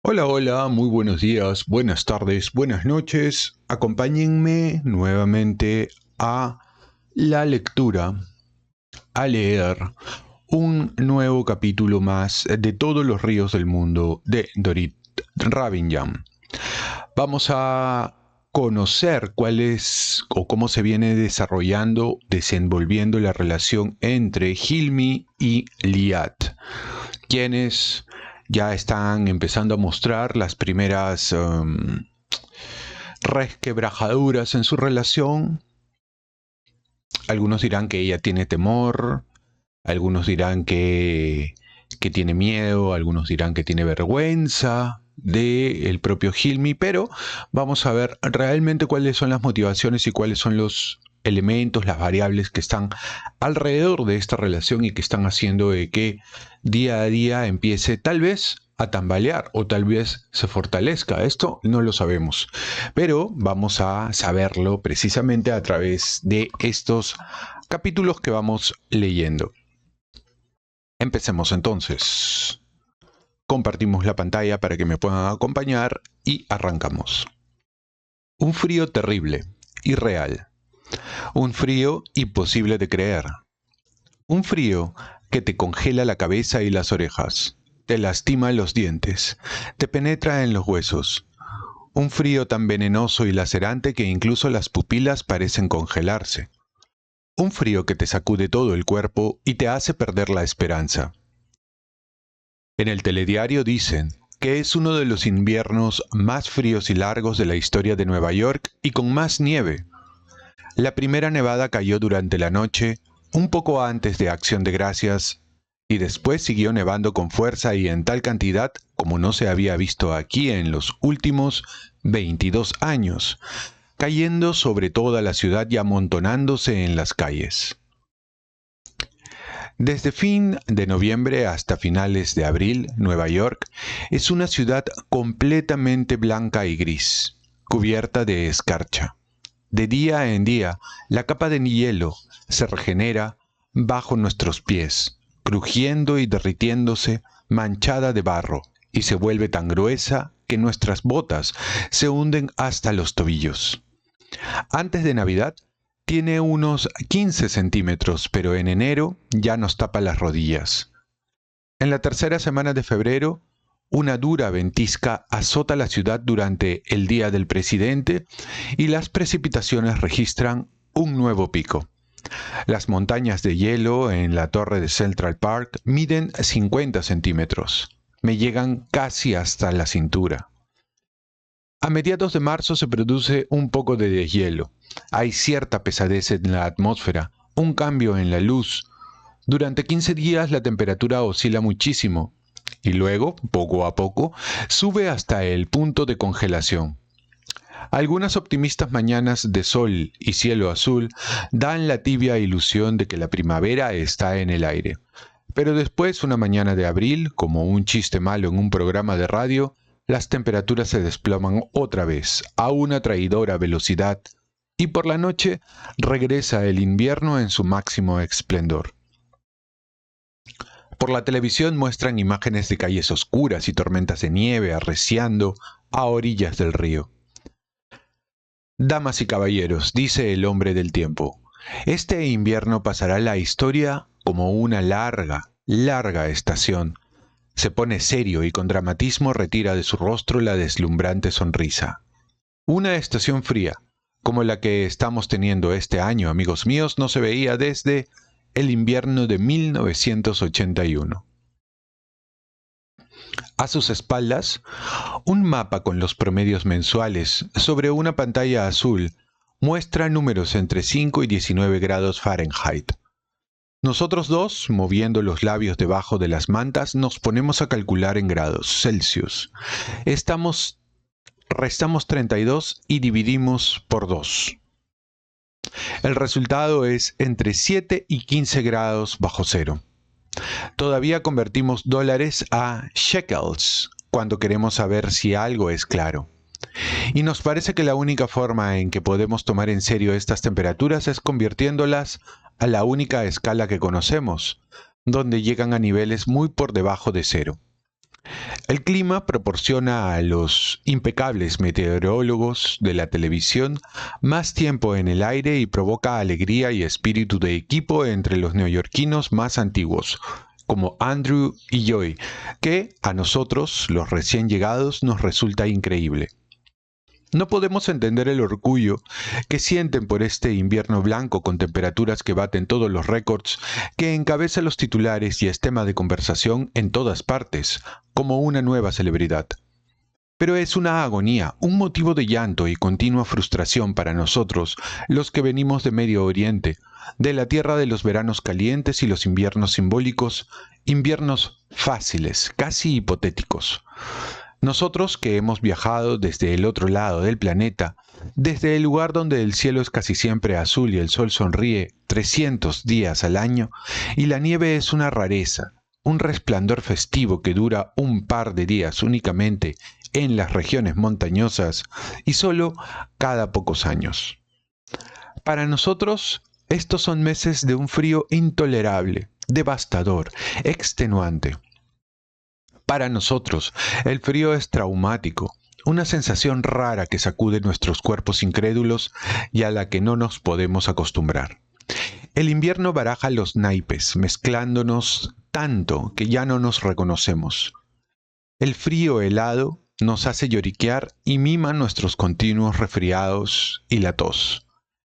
Hola, hola, muy buenos días, buenas tardes, buenas noches. Acompáñenme nuevamente a la lectura, a leer un nuevo capítulo más de Todos los ríos del mundo de Dorit Ravindyan. Vamos a conocer cuál es o cómo se viene desarrollando, desenvolviendo la relación entre Hilmi y Liat, quienes ya están empezando a mostrar las primeras resquebrajaduras en su relación. Algunos dirán que ella tiene temor, algunos dirán que tiene miedo, algunos dirán que tiene vergüenza del propio Hilmi, pero vamos a ver realmente cuáles son las motivaciones y cuáles son los elementos, las variables que están alrededor de esta relación y que están haciendo de que día a día empiece tal vez a tambalear o tal vez se fortalezca. Esto no lo sabemos, pero vamos a saberlo precisamente a través de estos capítulos que vamos leyendo. Empecemos entonces. Compartimos la pantalla para que me puedan acompañar y arrancamos. Un frío terrible, irreal. Un frío imposible de creer. Un frío que te congela la cabeza y las orejas, te lastima los dientes, te penetra en los huesos. Un frío tan venenoso y lacerante que incluso las pupilas parecen congelarse. Un frío que te sacude todo el cuerpo y te hace perder la esperanza. En el telediario dicen que es uno de los inviernos más fríos y largos de la historia de Nueva York y con más nieve. La primera nevada cayó durante la noche, un poco antes de Acción de Gracias, y después siguió nevando con fuerza y en tal cantidad como no se había visto aquí en los últimos 22 años, cayendo sobre toda la ciudad y amontonándose en las calles. Desde fin de noviembre hasta finales de abril, Nueva York es una ciudad completamente blanca y gris, cubierta de escarcha. De día en día, la capa de hielo se regenera bajo nuestros pies, crujiendo y derritiéndose, manchada de barro, y se vuelve tan gruesa que nuestras botas se hunden hasta los tobillos. Antes de Navidad, tiene unos 15 centímetros, pero en enero ya nos tapa las rodillas. En la tercera semana de febrero, una dura ventisca azota la ciudad durante el Día del Presidente y las precipitaciones registran un nuevo pico. Las montañas de hielo en la torre de Central Park miden 50 centímetros. Me llegan casi hasta la cintura. A mediados de marzo se produce un poco de deshielo. Hay cierta pesadez en la atmósfera, un cambio en la luz. Durante 15 días la temperatura oscila muchísimo y luego, poco a poco, sube hasta el punto de congelación. Algunas optimistas mañanas de sol y cielo azul dan la tibia ilusión de que la primavera está en el aire. Pero después, una mañana de abril, como un chiste malo en un programa de radio, las temperaturas se desploman otra vez a una traidora velocidad y por la noche regresa el invierno en su máximo esplendor. Por la televisión muestran imágenes de calles oscuras y tormentas de nieve arreciando a orillas del río. Damas y caballeros, dice el hombre del tiempo, este invierno pasará la historia como una larga, larga estación. Se pone serio y con dramatismo retira de su rostro la deslumbrante sonrisa. Una estación fría, como la que estamos teniendo este año, amigos míos, no se veía desde el invierno de 1981. A sus espaldas, un mapa con los promedios mensuales sobre una pantalla azul muestra números entre 5 y 19 grados Fahrenheit. Nosotros dos, moviendo los labios debajo de las mantas, nos ponemos a calcular en grados Celsius. Restamos 32 y dividimos por 2. El resultado es entre 7 y 15 grados bajo cero. Todavía convertimos dólares a shekels cuando queremos saber si algo es claro. Y nos parece que la única forma en que podemos tomar en serio estas temperaturas es convirtiéndolas a la única escala que conocemos, donde llegan a niveles muy por debajo de cero. El clima proporciona a los impecables meteorólogos de la televisión más tiempo en el aire y provoca alegría y espíritu de equipo entre los neoyorquinos más antiguos, como Andrew y Joy, que a nosotros, los recién llegados, nos resulta increíble. No podemos entender el orgullo que sienten por este invierno blanco con temperaturas que baten todos los récords, que encabeza los titulares y es tema de conversación en todas partes, como una nueva celebridad. Pero es una agonía, un motivo de llanto y continua frustración para nosotros, los que venimos de Medio Oriente, de la tierra de los veranos calientes y los inviernos simbólicos, inviernos fáciles, casi hipotéticos. Nosotros que hemos viajado desde el otro lado del planeta, desde el lugar donde el cielo es casi siempre azul y el sol sonríe 300 días al año, y la nieve es una rareza, un resplandor festivo que dura un par de días únicamente en las regiones montañosas y solo cada pocos años. Para nosotros, estos son meses de un frío intolerable, devastador, extenuante. Para nosotros, el frío es traumático, una sensación rara que sacude nuestros cuerpos incrédulos y a la que no nos podemos acostumbrar. El invierno baraja los naipes, mezclándonos tanto que ya no nos reconocemos. El frío helado nos hace lloriquear y mima nuestros continuos resfriados y la tos.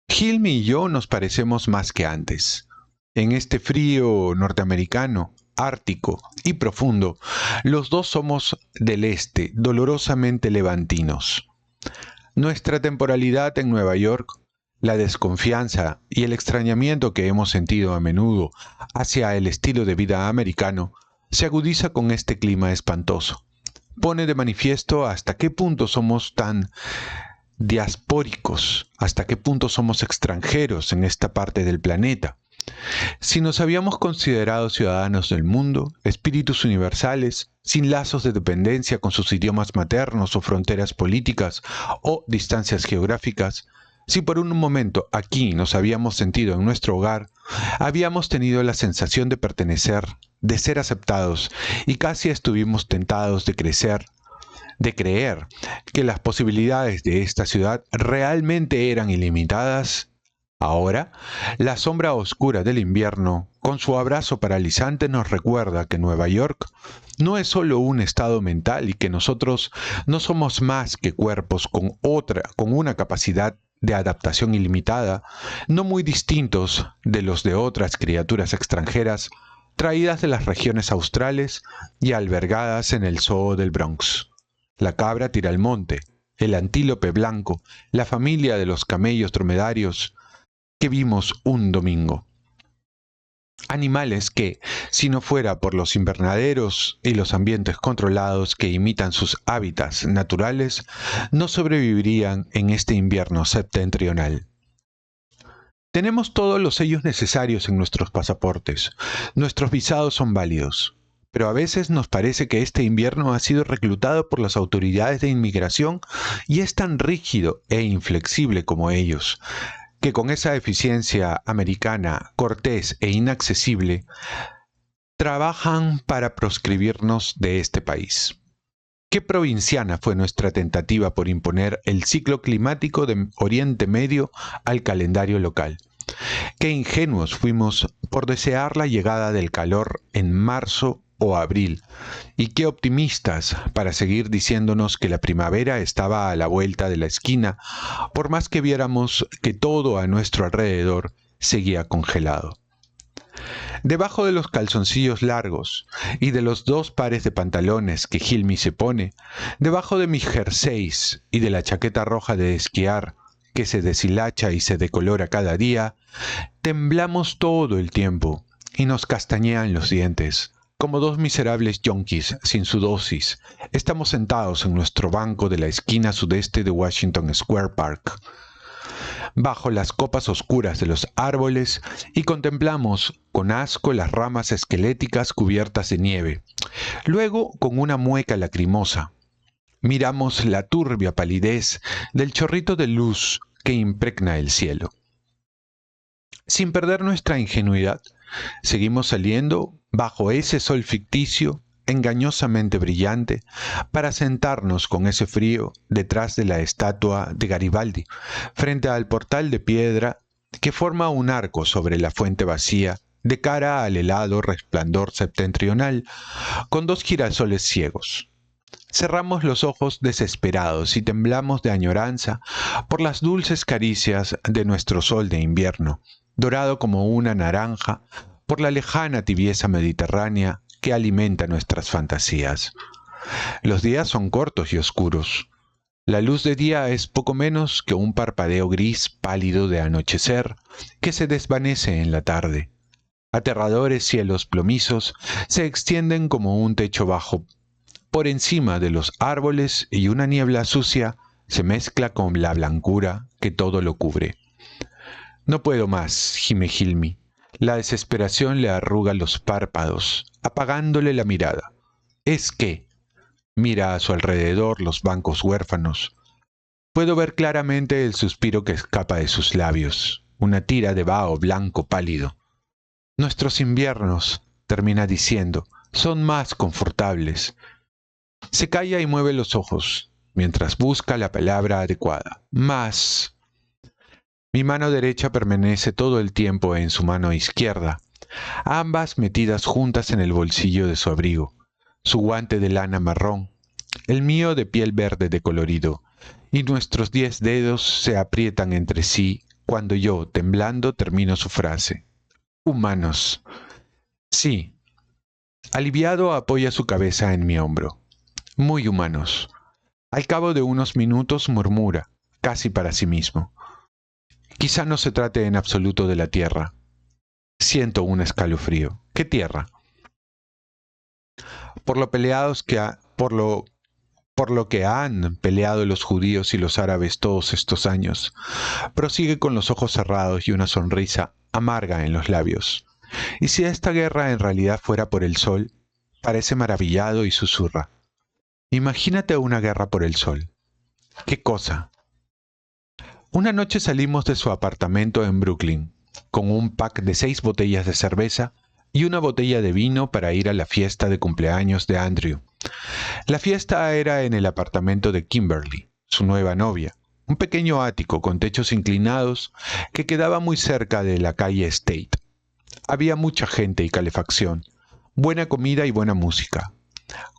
Hilmi y yo nos parecemos más que antes. En este frío norteamericano, ártico y profundo, los dos somos del este, dolorosamente levantinos. Nuestra temporalidad en Nueva York, la desconfianza y el extrañamiento que hemos sentido a menudo hacia el estilo de vida americano, se agudiza con este clima espantoso. Pone de manifiesto hasta qué punto somos tan diaspóricos, hasta qué punto somos extranjeros en esta parte del planeta. Si nos habíamos considerado ciudadanos del mundo, espíritus universales, sin lazos de dependencia con sus idiomas maternos o fronteras políticas o distancias geográficas, si por un momento aquí nos habíamos sentido en nuestro hogar, habíamos tenido la sensación de pertenecer, de ser aceptados, y casi estuvimos tentados de creer que las posibilidades de esta ciudad realmente eran ilimitadas. Ahora, la sombra oscura del invierno, con su abrazo paralizante, nos recuerda que Nueva York no es solo un estado mental y que nosotros no somos más que cuerpos con una capacidad de adaptación ilimitada, no muy distintos de los de otras criaturas extranjeras traídas de las regiones australes y albergadas en el zoo del Bronx. La cabra tira al monte, el antílope blanco, la familia de los camellos dromedarios que vimos un domingo. Animales que, si no fuera por los invernaderos y los ambientes controlados que imitan sus hábitats naturales, no sobrevivirían en este invierno septentrional. Tenemos todos los sellos necesarios en nuestros pasaportes. Nuestros visados son válidos. Pero a veces nos parece que este invierno ha sido reclutado por las autoridades de inmigración y es tan rígido e inflexible como ellos, que con esa eficiencia americana, cortés e inaccesible, trabajan para proscribirnos de este país. ¿Qué provinciana fue nuestra tentativa por imponer el ciclo climático de Oriente Medio al calendario local? Qué ingenuos fuimos por desear la llegada del calor en marzo o abril, y qué optimistas para seguir diciéndonos que la primavera estaba a la vuelta de la esquina, por más que viéramos que todo a nuestro alrededor seguía congelado. Debajo de los calzoncillos largos y de los 2 pares de pantalones que Hilmi se pone, debajo de mis jerseys y de la chaqueta roja de esquiar que se deshilacha y se decolora cada día, temblamos todo el tiempo y nos castañean los dientes. Como 2 miserables yonkis sin su dosis, estamos sentados en nuestro banco de la esquina sudeste de Washington Square Park, bajo las copas oscuras de los árboles, y contemplamos con asco las ramas esqueléticas cubiertas de nieve. Luego, con una mueca lacrimosa, miramos la turbia palidez del chorrito de luz que impregna el cielo. Sin perder nuestra ingenuidad, seguimos saliendo bajo ese sol ficticio engañosamente brillante para sentarnos con ese frío detrás de la estatua de Garibaldi, frente al portal de piedra que forma un arco sobre la fuente vacía de cara al helado resplandor septentrional, con 2 girasoles ciegos. Cerramos los ojos desesperados y temblamos de añoranza por las dulces caricias de nuestro sol de invierno, dorado como una naranja por la lejana tibieza mediterránea que alimenta nuestras fantasías. Los días son cortos y oscuros. La luz de día es poco menos que un parpadeo gris pálido de anochecer que se desvanece en la tarde. Aterradores cielos plomizos se extienden como un techo bajo por encima de los árboles y una niebla sucia se mezcla con la blancura que todo lo cubre. No puedo más, gime Hilmi. La desesperación le arruga los párpados, apagándole la mirada. Es que mira a su alrededor los bancos huérfanos. Puedo ver claramente el suspiro que escapa de sus labios, una tira de vaho blanco pálido. Nuestros inviernos, termina diciendo, son más confortables. Se calla y mueve los ojos, mientras busca la palabra adecuada. Más. Mi mano derecha permanece todo el tiempo en su mano izquierda, ambas metidas juntas en el bolsillo de su abrigo, su guante de lana marrón, el mío de piel verde de colorido, y nuestros 10 dedos se aprietan entre sí cuando yo, temblando, termino su frase. Humanos. Sí. Aliviado apoya su cabeza en mi hombro. Muy humanos. Al cabo de unos minutos murmura, casi para sí mismo. Quizá no se trate en absoluto de la tierra. Siento un escalofrío. ¿Qué tierra? Por lo que han peleado los judíos y los árabes todos estos años. Prosigue con los ojos cerrados y una sonrisa amarga en los labios. Y si esta guerra en realidad fuera por el sol, parece maravillado y susurra. Imagínate una guerra por el sol. ¿Qué cosa? Una noche salimos de su apartamento en Brooklyn, con un pack de 6 botellas de cerveza y una botella de vino para ir a la fiesta de cumpleaños de Andrew. La fiesta era en el apartamento de Kimberly, su nueva novia, un pequeño ático con techos inclinados que quedaba muy cerca de la calle State. Había mucha gente y calefacción, buena comida y buena música.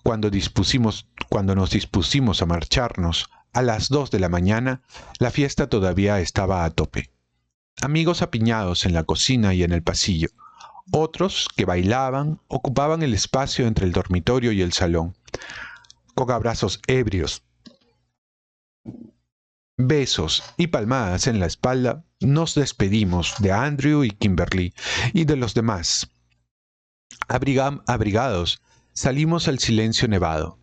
Cuando nos dispusimos a marcharnos a las 2 de la mañana, la fiesta todavía estaba a tope. Amigos apiñados en la cocina y en el pasillo. Otros que bailaban ocupaban el espacio entre el dormitorio y el salón, con abrazos ebrios, besos y palmadas en la espalda. Nos despedimos de Andrew y Kimberly y de los demás. Abrigados, salimos al silencio nevado.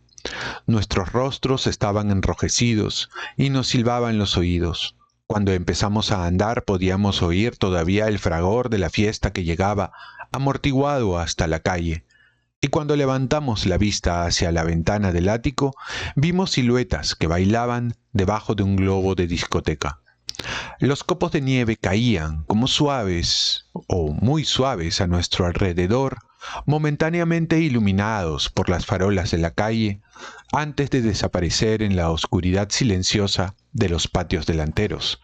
Nuestros rostros estaban enrojecidos y nos silbaban los oídos. Cuando empezamos a andar podíamos oír todavía el fragor de la fiesta que llegaba, amortiguado hasta la calle. Y cuando levantamos la vista hacia la ventana del ático, vimos siluetas que bailaban debajo de un globo de discoteca. Los copos de nieve caían como suaves o muy suaves a nuestro alrededor, momentáneamente iluminados por las farolas de la calle, antes de desaparecer en la oscuridad silenciosa de los patios delanteros.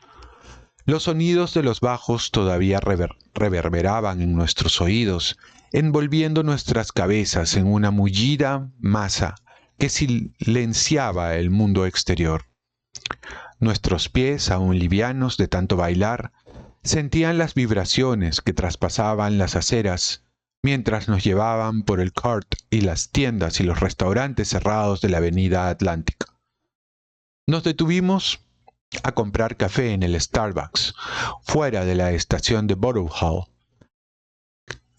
Los sonidos de los bajos todavía reverberaban en nuestros oídos, envolviendo nuestras cabezas en una mullida masa que silenciaba el mundo exterior. Nuestros pies, aún livianos de tanto bailar, sentían las vibraciones que traspasaban las aceras mientras nos llevaban por el CART y las tiendas y los restaurantes cerrados de la avenida Atlántica. Nos detuvimos a comprar café en el Starbucks, fuera de la estación de Borough Hall.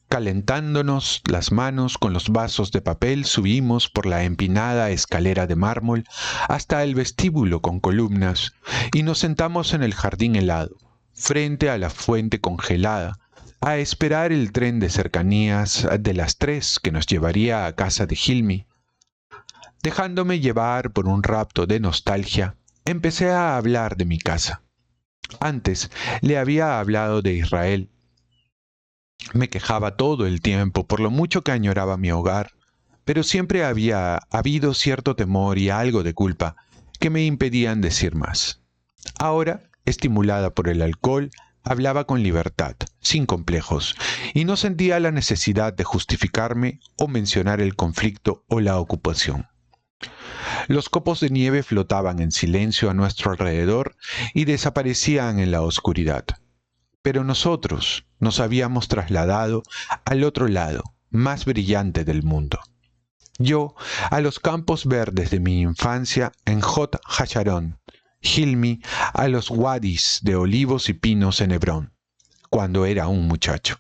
Calentándonos las manos con los vasos de papel, subimos por la empinada escalera de mármol hasta el vestíbulo con columnas y nos sentamos en el jardín helado, frente a la fuente congelada, a esperar el tren de cercanías de las 3 que nos llevaría a casa de Hilmi. Dejándome llevar por un rapto de nostalgia, empecé a hablar de mi casa. Antes le había hablado de Israel. Me quejaba todo el tiempo por lo mucho que añoraba mi hogar, pero siempre había habido cierto temor y algo de culpa que me impedían decir más. Ahora, estimulada por el alcohol, hablaba con libertad, sin complejos, y no sentía la necesidad de justificarme o mencionar el conflicto o la ocupación. Los copos de nieve flotaban en silencio a nuestro alrededor y desaparecían en la oscuridad. Pero nosotros nos habíamos trasladado al otro lado, más brillante del mundo. Yo, a los campos verdes de mi infancia en Hod Hasharon, Hilmi a los wadis de olivos y pinos en Hebrón, cuando era un muchacho.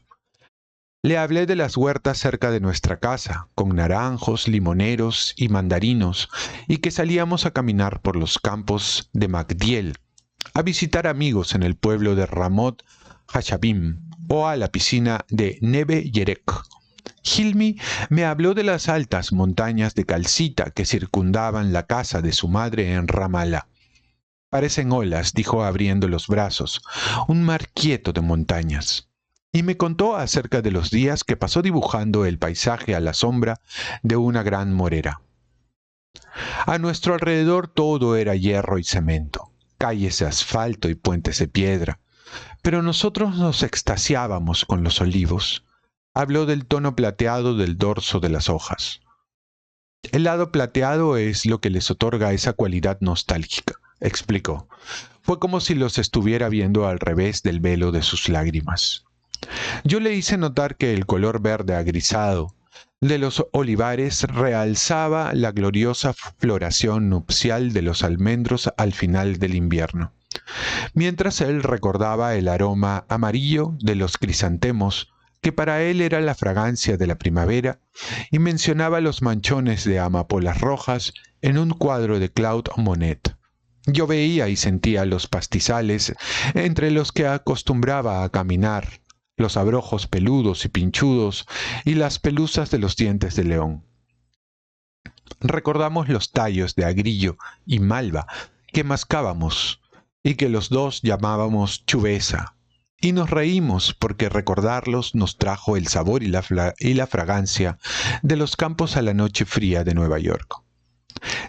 Le hablé de las huertas cerca de nuestra casa, con naranjos, limoneros y mandarinos, y que salíamos a caminar por los campos de Magdiel, a visitar amigos en el pueblo de Ramot Hashabim, o a la piscina de Neve Yerek. Hilmi me habló de las altas montañas de calcita que circundaban la casa de su madre en Ramallah. Parecen olas, dijo abriendo los brazos, un mar quieto de montañas. Y me contó acerca de los días que pasó dibujando el paisaje a la sombra de una gran morera. A nuestro alrededor todo era hierro y cemento, calles de asfalto y puentes de piedra, pero nosotros nos extasiábamos con los olivos. Habló del tono plateado del dorso de las hojas. El lado plateado es lo que les otorga esa cualidad nostálgica, explicó. Fue como si los estuviera viendo al revés del velo de sus lágrimas. Yo le hice notar que el color verde agrisado de los olivares realzaba la gloriosa floración nupcial de los almendros al final del invierno, mientras él recordaba el aroma amarillo de los crisantemos, que para él era la fragancia de la primavera, y mencionaba los manchones de amapolas rojas en un cuadro de Claude Monet. Yo veía y sentía los pastizales entre los que acostumbraba a caminar, los abrojos peludos y pinchudos y las pelusas de los dientes de león. Recordamos los tallos de agrillo y malva que mascábamos y que los dos llamábamos chubesa, y nos reímos porque recordarlos nos trajo el sabor y la fragancia de los campos a la noche fría de Nueva York.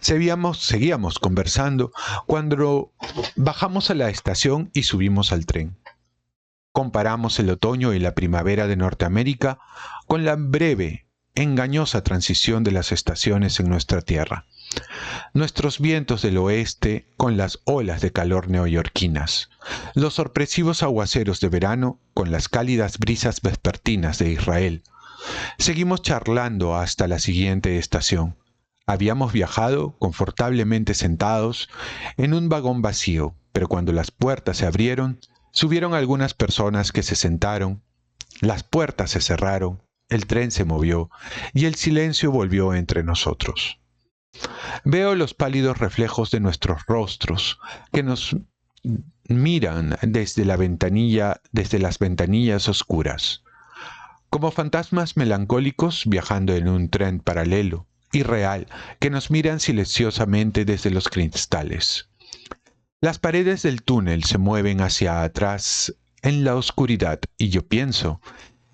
Seguíamos conversando cuando bajamos a la estación y subimos al tren. Comparamos el otoño y la primavera de Norteamérica con la breve, engañosa transición de las estaciones en nuestra tierra. Nuestros vientos del oeste con las olas de calor neoyorquinas. Los sorpresivos aguaceros de verano con las cálidas brisas vespertinas de Israel. Seguimos charlando hasta la siguiente estación. Habíamos viajado confortablemente sentados en un vagón vacío, pero cuando las puertas se abrieron, subieron algunas personas que se sentaron, las puertas se cerraron, el tren se movió y el silencio volvió entre nosotros. Veo los pálidos reflejos de nuestros rostros que nos miran desde las ventanillas oscuras, como fantasmas melancólicos viajando en un tren paralelo y real que nos miran silenciosamente desde los cristales. Las paredes del túnel se mueven hacia atrás en la oscuridad y yo pienso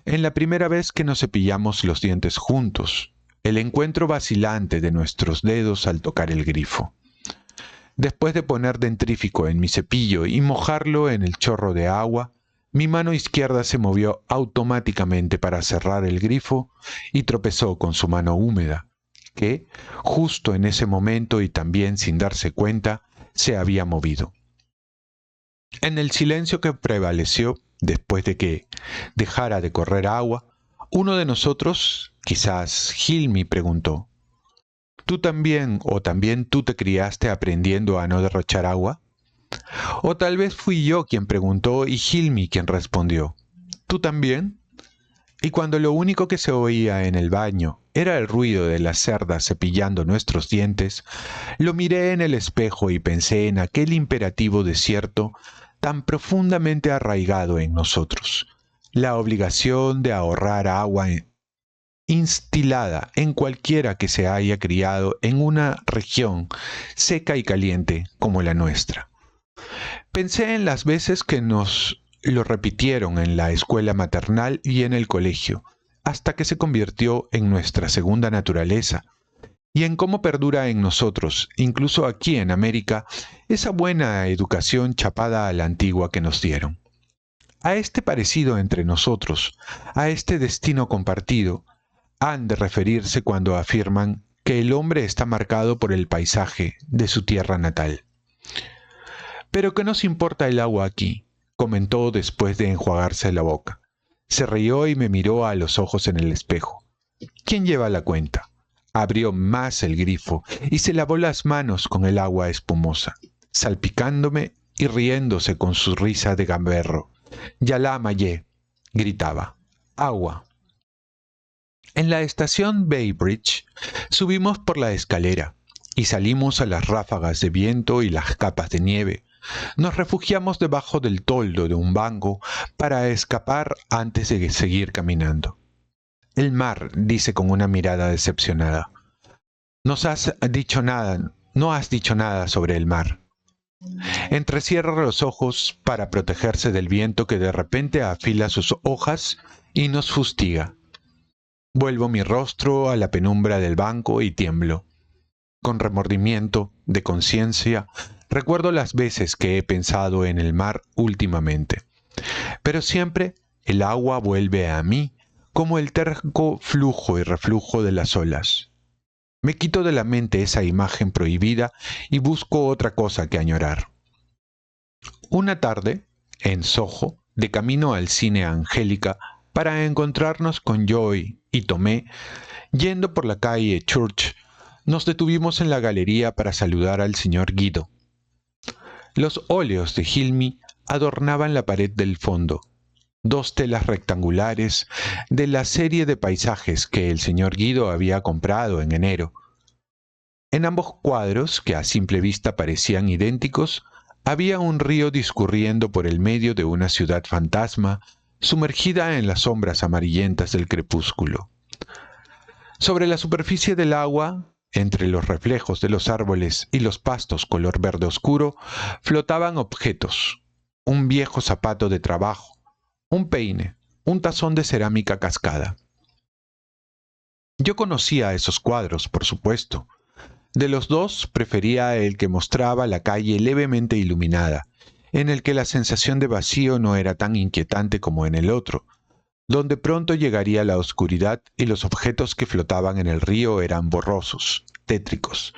en la primera vez que nos cepillamos los dientes juntos, el encuentro vacilante de nuestros dedos al tocar el grifo. Después de poner dentrífico en mi cepillo y mojarlo en el chorro de agua, mi mano izquierda se movió automáticamente para cerrar el grifo y tropezó con su mano húmeda, que, justo en ese momento y también sin darse cuenta, se había movido. En el silencio que prevaleció después de que dejara de correr agua, uno de nosotros, quizás Hilmi, preguntó: ¿Tú también o también tú te criaste aprendiendo a no derrochar agua? O tal vez fui yo quien preguntó y Hilmi quien respondió: ¿Tú también? Y cuando lo único que se oía en el baño era el ruido de las cerdas cepillando nuestros dientes, lo miré en el espejo y pensé en aquel imperativo desierto tan profundamente arraigado en nosotros, la obligación de ahorrar agua instilada en cualquiera que se haya criado en una región seca y caliente como la nuestra. Pensé en las veces que nos lo repitieron en la escuela maternal y en el colegio, hasta que se convirtió en nuestra segunda naturaleza, y en cómo perdura en nosotros, incluso aquí en América, esa buena educación chapada a la antigua que nos dieron. A este parecido entre nosotros, a este destino compartido, han de referirse cuando afirman que el hombre está marcado por el paisaje de su tierra natal. «¿Pero qué nos importa el agua aquí?», comentó después de enjuagarse la boca. Se rió y me miró a los ojos en el espejo. «¿Quién lleva la cuenta?». Abrió más el grifo y se lavó las manos con el agua espumosa, salpicándome y riéndose con su risa de gamberro. «Yalá Mayé», gritaba. «Agua». En la estación Bay Bridge subimos por la escalera y salimos a las ráfagas de viento y las capas de nieve. Nos refugiamos debajo del toldo de un banco para escapar antes de seguir caminando. «El mar», dice con una mirada decepcionada. «No has dicho nada sobre el mar». Entrecierra los ojos para protegerse del viento que de repente afila sus hojas y nos fustiga. Vuelvo mi rostro a la penumbra del banco y tiemblo. Con remordimiento de conciencia, recuerdo las veces que he pensado en el mar últimamente. Pero siempre el agua vuelve a mí como el terco flujo y reflujo de las olas. Me quito de la mente esa imagen prohibida y busco otra cosa que añorar. Una tarde, en Soho, de camino al cine Angélica, para encontrarnos con Joy y Tomé, yendo por la calle Church, nos detuvimos en la galería para saludar al señor Guido. Los óleos de Hilmi adornaban la pared del fondo, dos telas rectangulares de la serie de paisajes que el señor Guido había comprado en enero. En ambos cuadros, que a simple vista parecían idénticos, había un río discurriendo por el medio de una ciudad fantasma, sumergida en las sombras amarillentas del crepúsculo. Sobre la superficie del agua, entre los reflejos de los árboles y los pastos color verde oscuro, flotaban objetos: un viejo zapato de trabajo, un peine, un tazón de cerámica cascada. Yo conocía esos cuadros, por supuesto. De los dos, prefería el que mostraba la calle levemente iluminada, en el que la sensación de vacío no era tan inquietante como en el otro, donde pronto llegaría la oscuridad y los objetos que flotaban en el río eran borrosos, tétricos.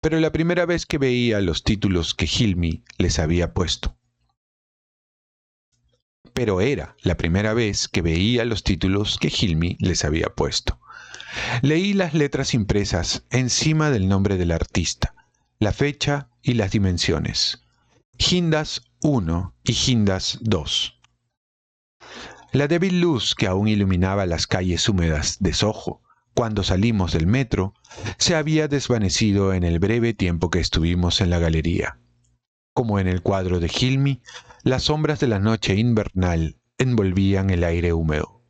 Pero la primera vez que veía los títulos que Hilmi les había puesto. Leí las letras impresas encima del nombre del artista, la fecha y las dimensiones. Hindas 1 y Hindas 2. La débil luz que aún iluminaba las calles húmedas de Soho cuando salimos del metro se había desvanecido en el breve tiempo que estuvimos en la galería. Como en el cuadro de Hilmi, las sombras de la noche invernal envolvían el aire húmedo.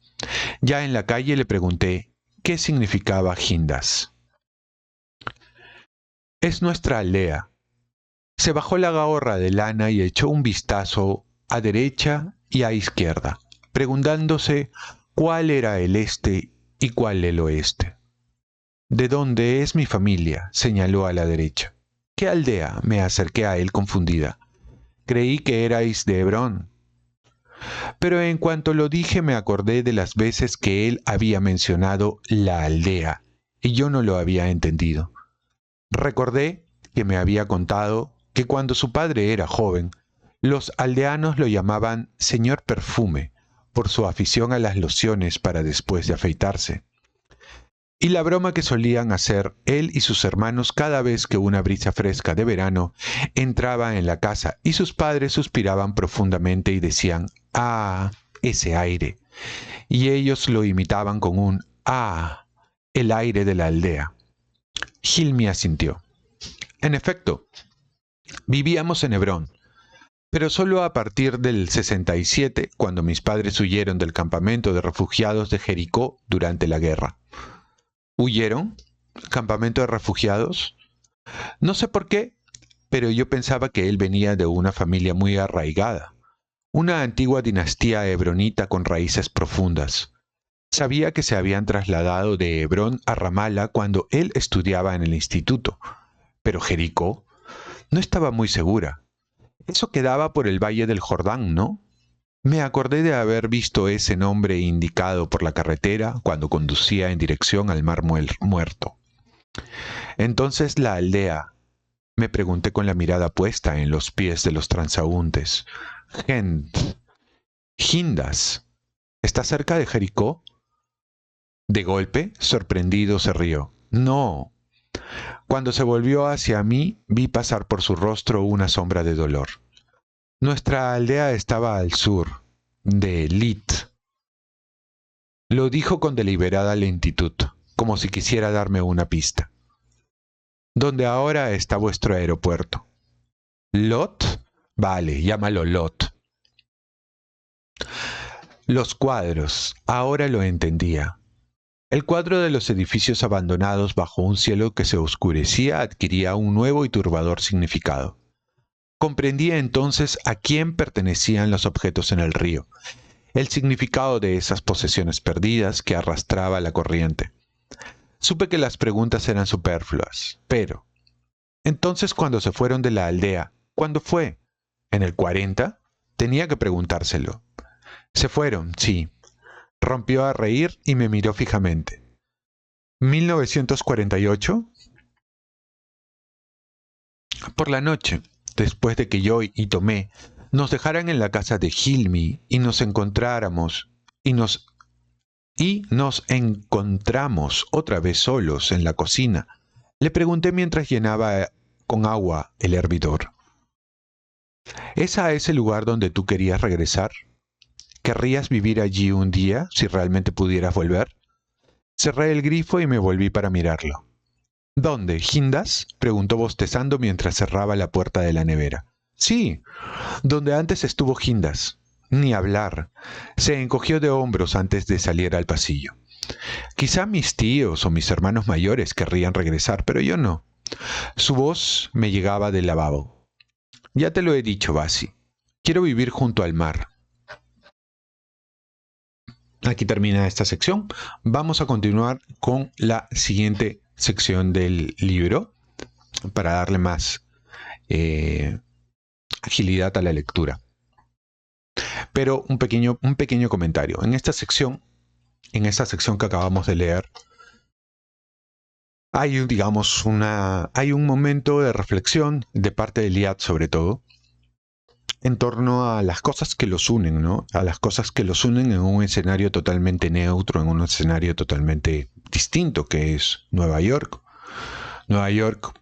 Ya en la calle le pregunté qué significaba Hindas. «Es nuestra aldea». Se bajó la gorra de lana y echó un vistazo a derecha y a izquierda, preguntándose cuál era el este y cuál el oeste. «¿De dónde es mi familia?», señaló a la derecha. «¿Qué aldea?», me acerqué a él confundida. «Creí que erais de Hebrón». Pero en cuanto lo dije me acordé de las veces que él había mencionado la aldea, y yo no lo había entendido. Recordé que me había contado que cuando su padre era joven, los aldeanos lo llamaban señor Perfume, por su afición a las lociones para después de afeitarse. Y la broma que solían hacer él y sus hermanos cada vez que una brisa fresca de verano entraba en la casa y sus padres suspiraban profundamente y decían: «¡Ah, ese aire!». Y ellos lo imitaban con un «¡Ah, el aire de la aldea!». Hilmi asintió. En efecto, vivíamos en Hebrón, pero solo a partir del 67, cuando mis padres huyeron del campamento de refugiados de Jericó durante la guerra. ¿Huyeron? ¿Campamento de refugiados? No sé por qué, pero yo pensaba que él venía de una familia muy arraigada, una antigua dinastía hebronita con raíces profundas. Sabía que se habían trasladado de Hebrón a Ramala cuando él estudiaba en el instituto, pero Jericó no estaba muy segura. Eso quedaba por el valle del Jordán, ¿no? Me acordé de haber visto ese nombre indicado por la carretera cuando conducía en dirección al Mar Muerto. Entonces la aldea, me pregunté con la mirada puesta en los pies de los transeúntes. Gent, Gindas, ¿está cerca de Jericó? De golpe, sorprendido, se rió. No. Cuando se volvió hacia mí, vi pasar por su rostro una sombra de dolor. Nuestra aldea estaba al sur, de Lit. Lo dijo con deliberada lentitud, como si quisiera darme una pista. ¿Dónde ahora está vuestro aeropuerto? ¿Lot? Vale, llámalo Lot. Los cuadros, ahora lo entendía. El cuadro de los edificios abandonados bajo un cielo que se oscurecía adquiría un nuevo y turbador significado. Comprendía entonces a quién pertenecían los objetos en el río, el significado de esas posesiones perdidas que arrastraba la corriente. Supe que las preguntas eran superfluas, pero... Entonces, cuando se fueron de la aldea, ¿cuándo fue? ¿En el 40? Tenía que preguntárselo. Se fueron, sí. Rompió a reír y me miró fijamente. ¿1948? Por la noche, después de que yo y Tomé nos dejaran en la casa de Hilmi y nos encontráramos y nos encontramos otra vez solos en la cocina, le pregunté mientras llenaba con agua el hervidor. ¿Es a ese lugar donde tú querías regresar? ¿Querrías vivir allí un día si realmente pudieras volver? Cerré el grifo y me volví para mirarlo. ¿Dónde? ¿Gindas? Preguntó bostezando mientras cerraba la puerta de la nevera. Sí, donde antes estuvo Gindas. Ni hablar. Se encogió de hombros antes de salir al pasillo. Quizá mis tíos o mis hermanos mayores querrían regresar, pero yo no. Su voz me llegaba del lavabo. Ya te lo he dicho, Basi. Quiero vivir junto al mar. Aquí termina esta sección. Vamos a continuar con la siguiente sección del libro para darle más agilidad a la lectura. Pero un pequeño comentario. En esta sección que acabamos de leer, hay un momento de reflexión de parte de Liat, sobre todo, en torno a las cosas que los unen, ¿no? A las cosas que los unen en un escenario totalmente neutro, en un escenario totalmente distinto, que es Nueva York. Nueva York,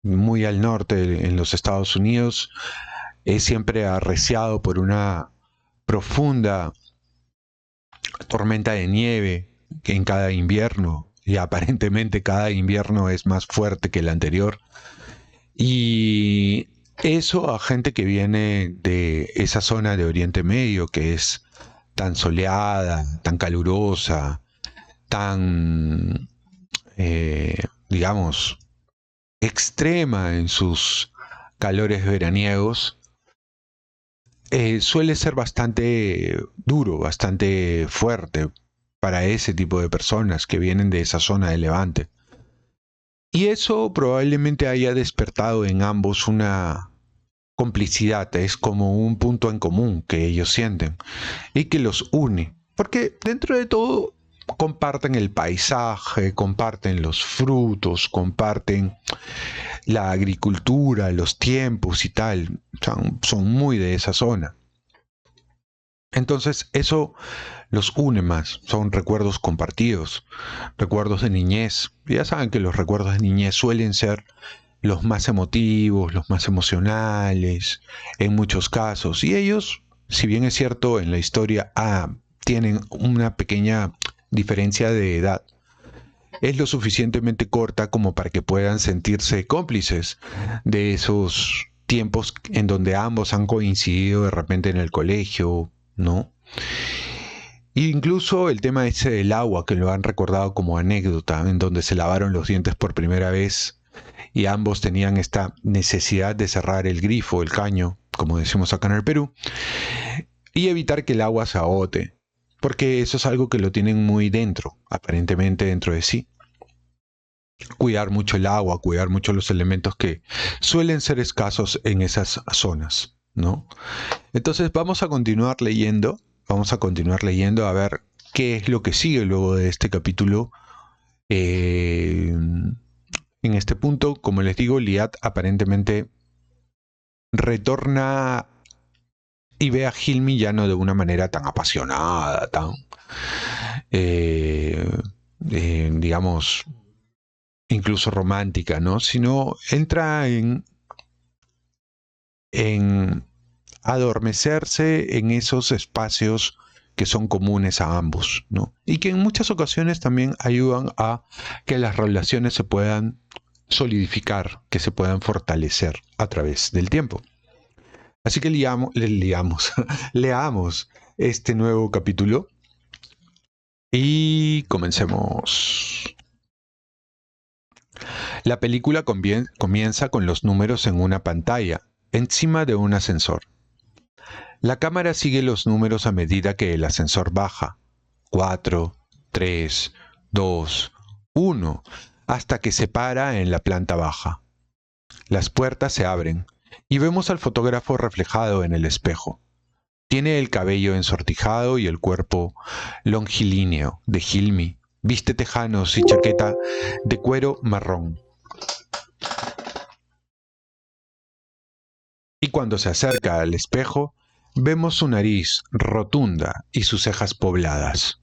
muy al norte en los Estados Unidos, es siempre arreciado por una profunda tormenta de nieve que en cada invierno, y aparentemente cada invierno es más fuerte que el anterior. Y eso a gente que viene de esa zona de Oriente Medio, que es tan soleada, tan calurosa, tan, digamos, extrema en sus calores veraniegos, suele ser bastante duro, bastante fuerte para ese tipo de personas que vienen de esa zona de Levante. Y eso probablemente haya despertado en ambos una complicidad, es como un punto en común que ellos sienten y que los une, porque dentro de todo comparten el paisaje, comparten los frutos, comparten la agricultura, los tiempos y tal, son muy de esa zona. Entonces eso los une más, son recuerdos compartidos, recuerdos de niñez. Ya saben que los recuerdos de niñez suelen ser los más emotivos, los más emocionales, en muchos casos. Y ellos, si bien es cierto, en la historia tienen una pequeña diferencia de edad, es lo suficientemente corta como para que puedan sentirse cómplices de esos tiempos en donde ambos han coincidido de repente en el colegio, ¿no? E incluso el tema ese del agua, que lo han recordado como anécdota, en donde se lavaron los dientes por primera vez y ambos tenían esta necesidad de cerrar el grifo, el caño, como decimos acá en el Perú, y evitar que el agua se agote, porque eso es algo que lo tienen muy dentro, aparentemente dentro de sí. Cuidar mucho el agua, cuidar mucho los elementos que suelen ser escasos en esas zonas, ¿no? Entonces vamos a continuar leyendo a ver qué es lo que sigue luego de este capítulo. En este punto, como les digo, Liat aparentemente retorna y ve a Hilmi ya no de una manera tan apasionada, tan, digamos, incluso romántica, ¿no? Sino entra en adormecerse en esos espacios que son comunes a ambos, ¿no? Y que en muchas ocasiones también ayudan a que las relaciones se puedan solidificar, que se puedan fortalecer a través del tiempo. Así que leamos este nuevo capítulo y comencemos. La película comienza con los números en una pantalla, encima de un ascensor. La cámara sigue los números a medida que el ascensor baja. 4, 3, 2, 1, hasta que se para en la planta baja. Las puertas se abren y vemos al fotógrafo reflejado en el espejo. Tiene el cabello ensortijado y el cuerpo longilíneo de Hilmi. Viste tejanos y chaqueta de cuero marrón. Y cuando se acerca al espejo, vemos su nariz rotunda y sus cejas pobladas.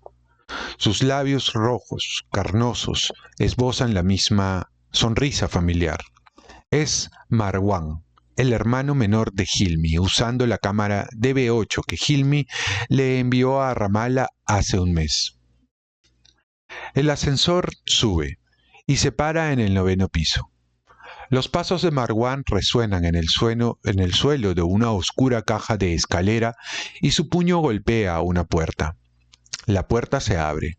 Sus labios rojos, carnosos, esbozan la misma sonrisa familiar. Es Marwan, el hermano menor de Hilmi, usando la cámara DV8 que Hilmi le envió a Ramallah hace un mes. El ascensor sube y se para en el 9º piso. Los pasos de Marwan resuenan en el suelo de una oscura caja de escalera y su puño golpea una puerta. La puerta se abre.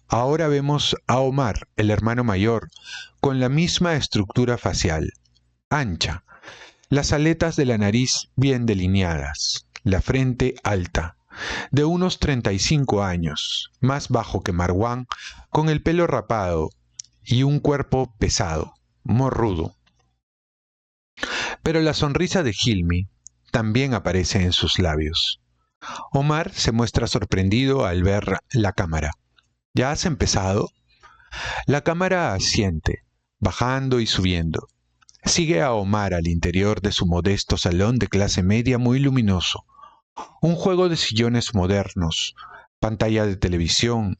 Ahora vemos a Omar, el hermano mayor, con la misma estructura facial, ancha, las aletas de la nariz bien delineadas, la frente alta, de unos 35 años, más bajo que Marwan, con el pelo rapado y un cuerpo pesado, morrudo. Pero la sonrisa de Hilmi también aparece en sus labios. Omar se muestra sorprendido al ver la cámara. ¿Ya has empezado? La cámara asiente, bajando y subiendo. Sigue a Omar al interior de su modesto salón de clase media muy luminoso. Un juego de sillones modernos, pantalla de televisión,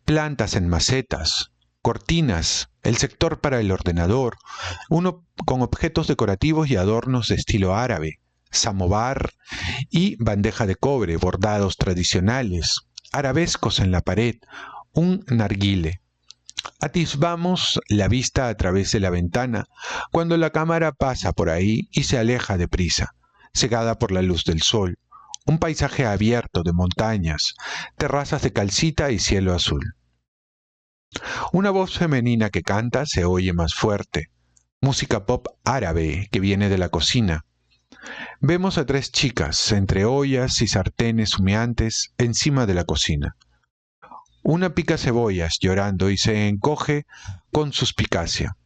plantas en macetas, cortinas, el sector para el ordenador, uno con objetos decorativos y adornos de estilo árabe, samovar y bandeja de cobre, bordados tradicionales, arabescos en la pared, un narguile. Atisbamos la vista a través de la ventana cuando la cámara pasa por ahí y se aleja deprisa, cegada por la luz del sol. Un paisaje abierto de montañas, terrazas de calcita y cielo azul. Una voz femenina que canta se oye más fuerte. Música pop árabe que viene de la cocina. Vemos a 3 chicas entre ollas y sartenes humeantes encima de la cocina. Una pica cebollas llorando y se encoge con suspicacia.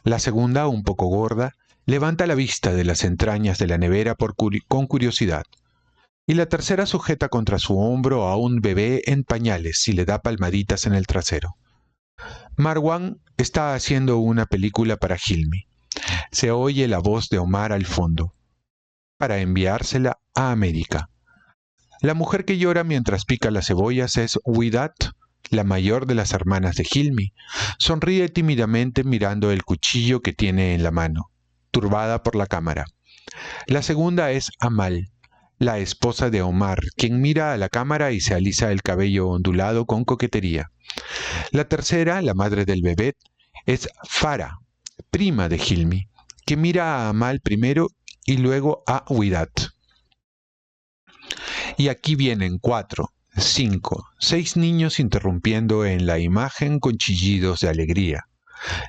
La segunda, un poco gorda, levanta la vista de las entrañas de la nevera con curiosidad. Y la tercera sujeta contra su hombro a un bebé en pañales y le da palmaditas en el trasero. Marwan está haciendo una película para Hilmi. Se oye la voz de Omar al fondo, para enviársela a América. La mujer que llora mientras pica las cebollas es Widat, la mayor de las hermanas de Hilmi. Sonríe tímidamente mirando el cuchillo que tiene en la mano, turbada por la cámara. La segunda es Amal, la esposa de Omar, quien mira a la cámara y se alisa el cabello ondulado con coquetería. La tercera, la madre del bebé, es Farah, prima de Hilmi, que mira a Amal primero y luego a Widat. Y aquí vienen 4, 5, 6 niños interrumpiendo en la imagen con chillidos de alegría.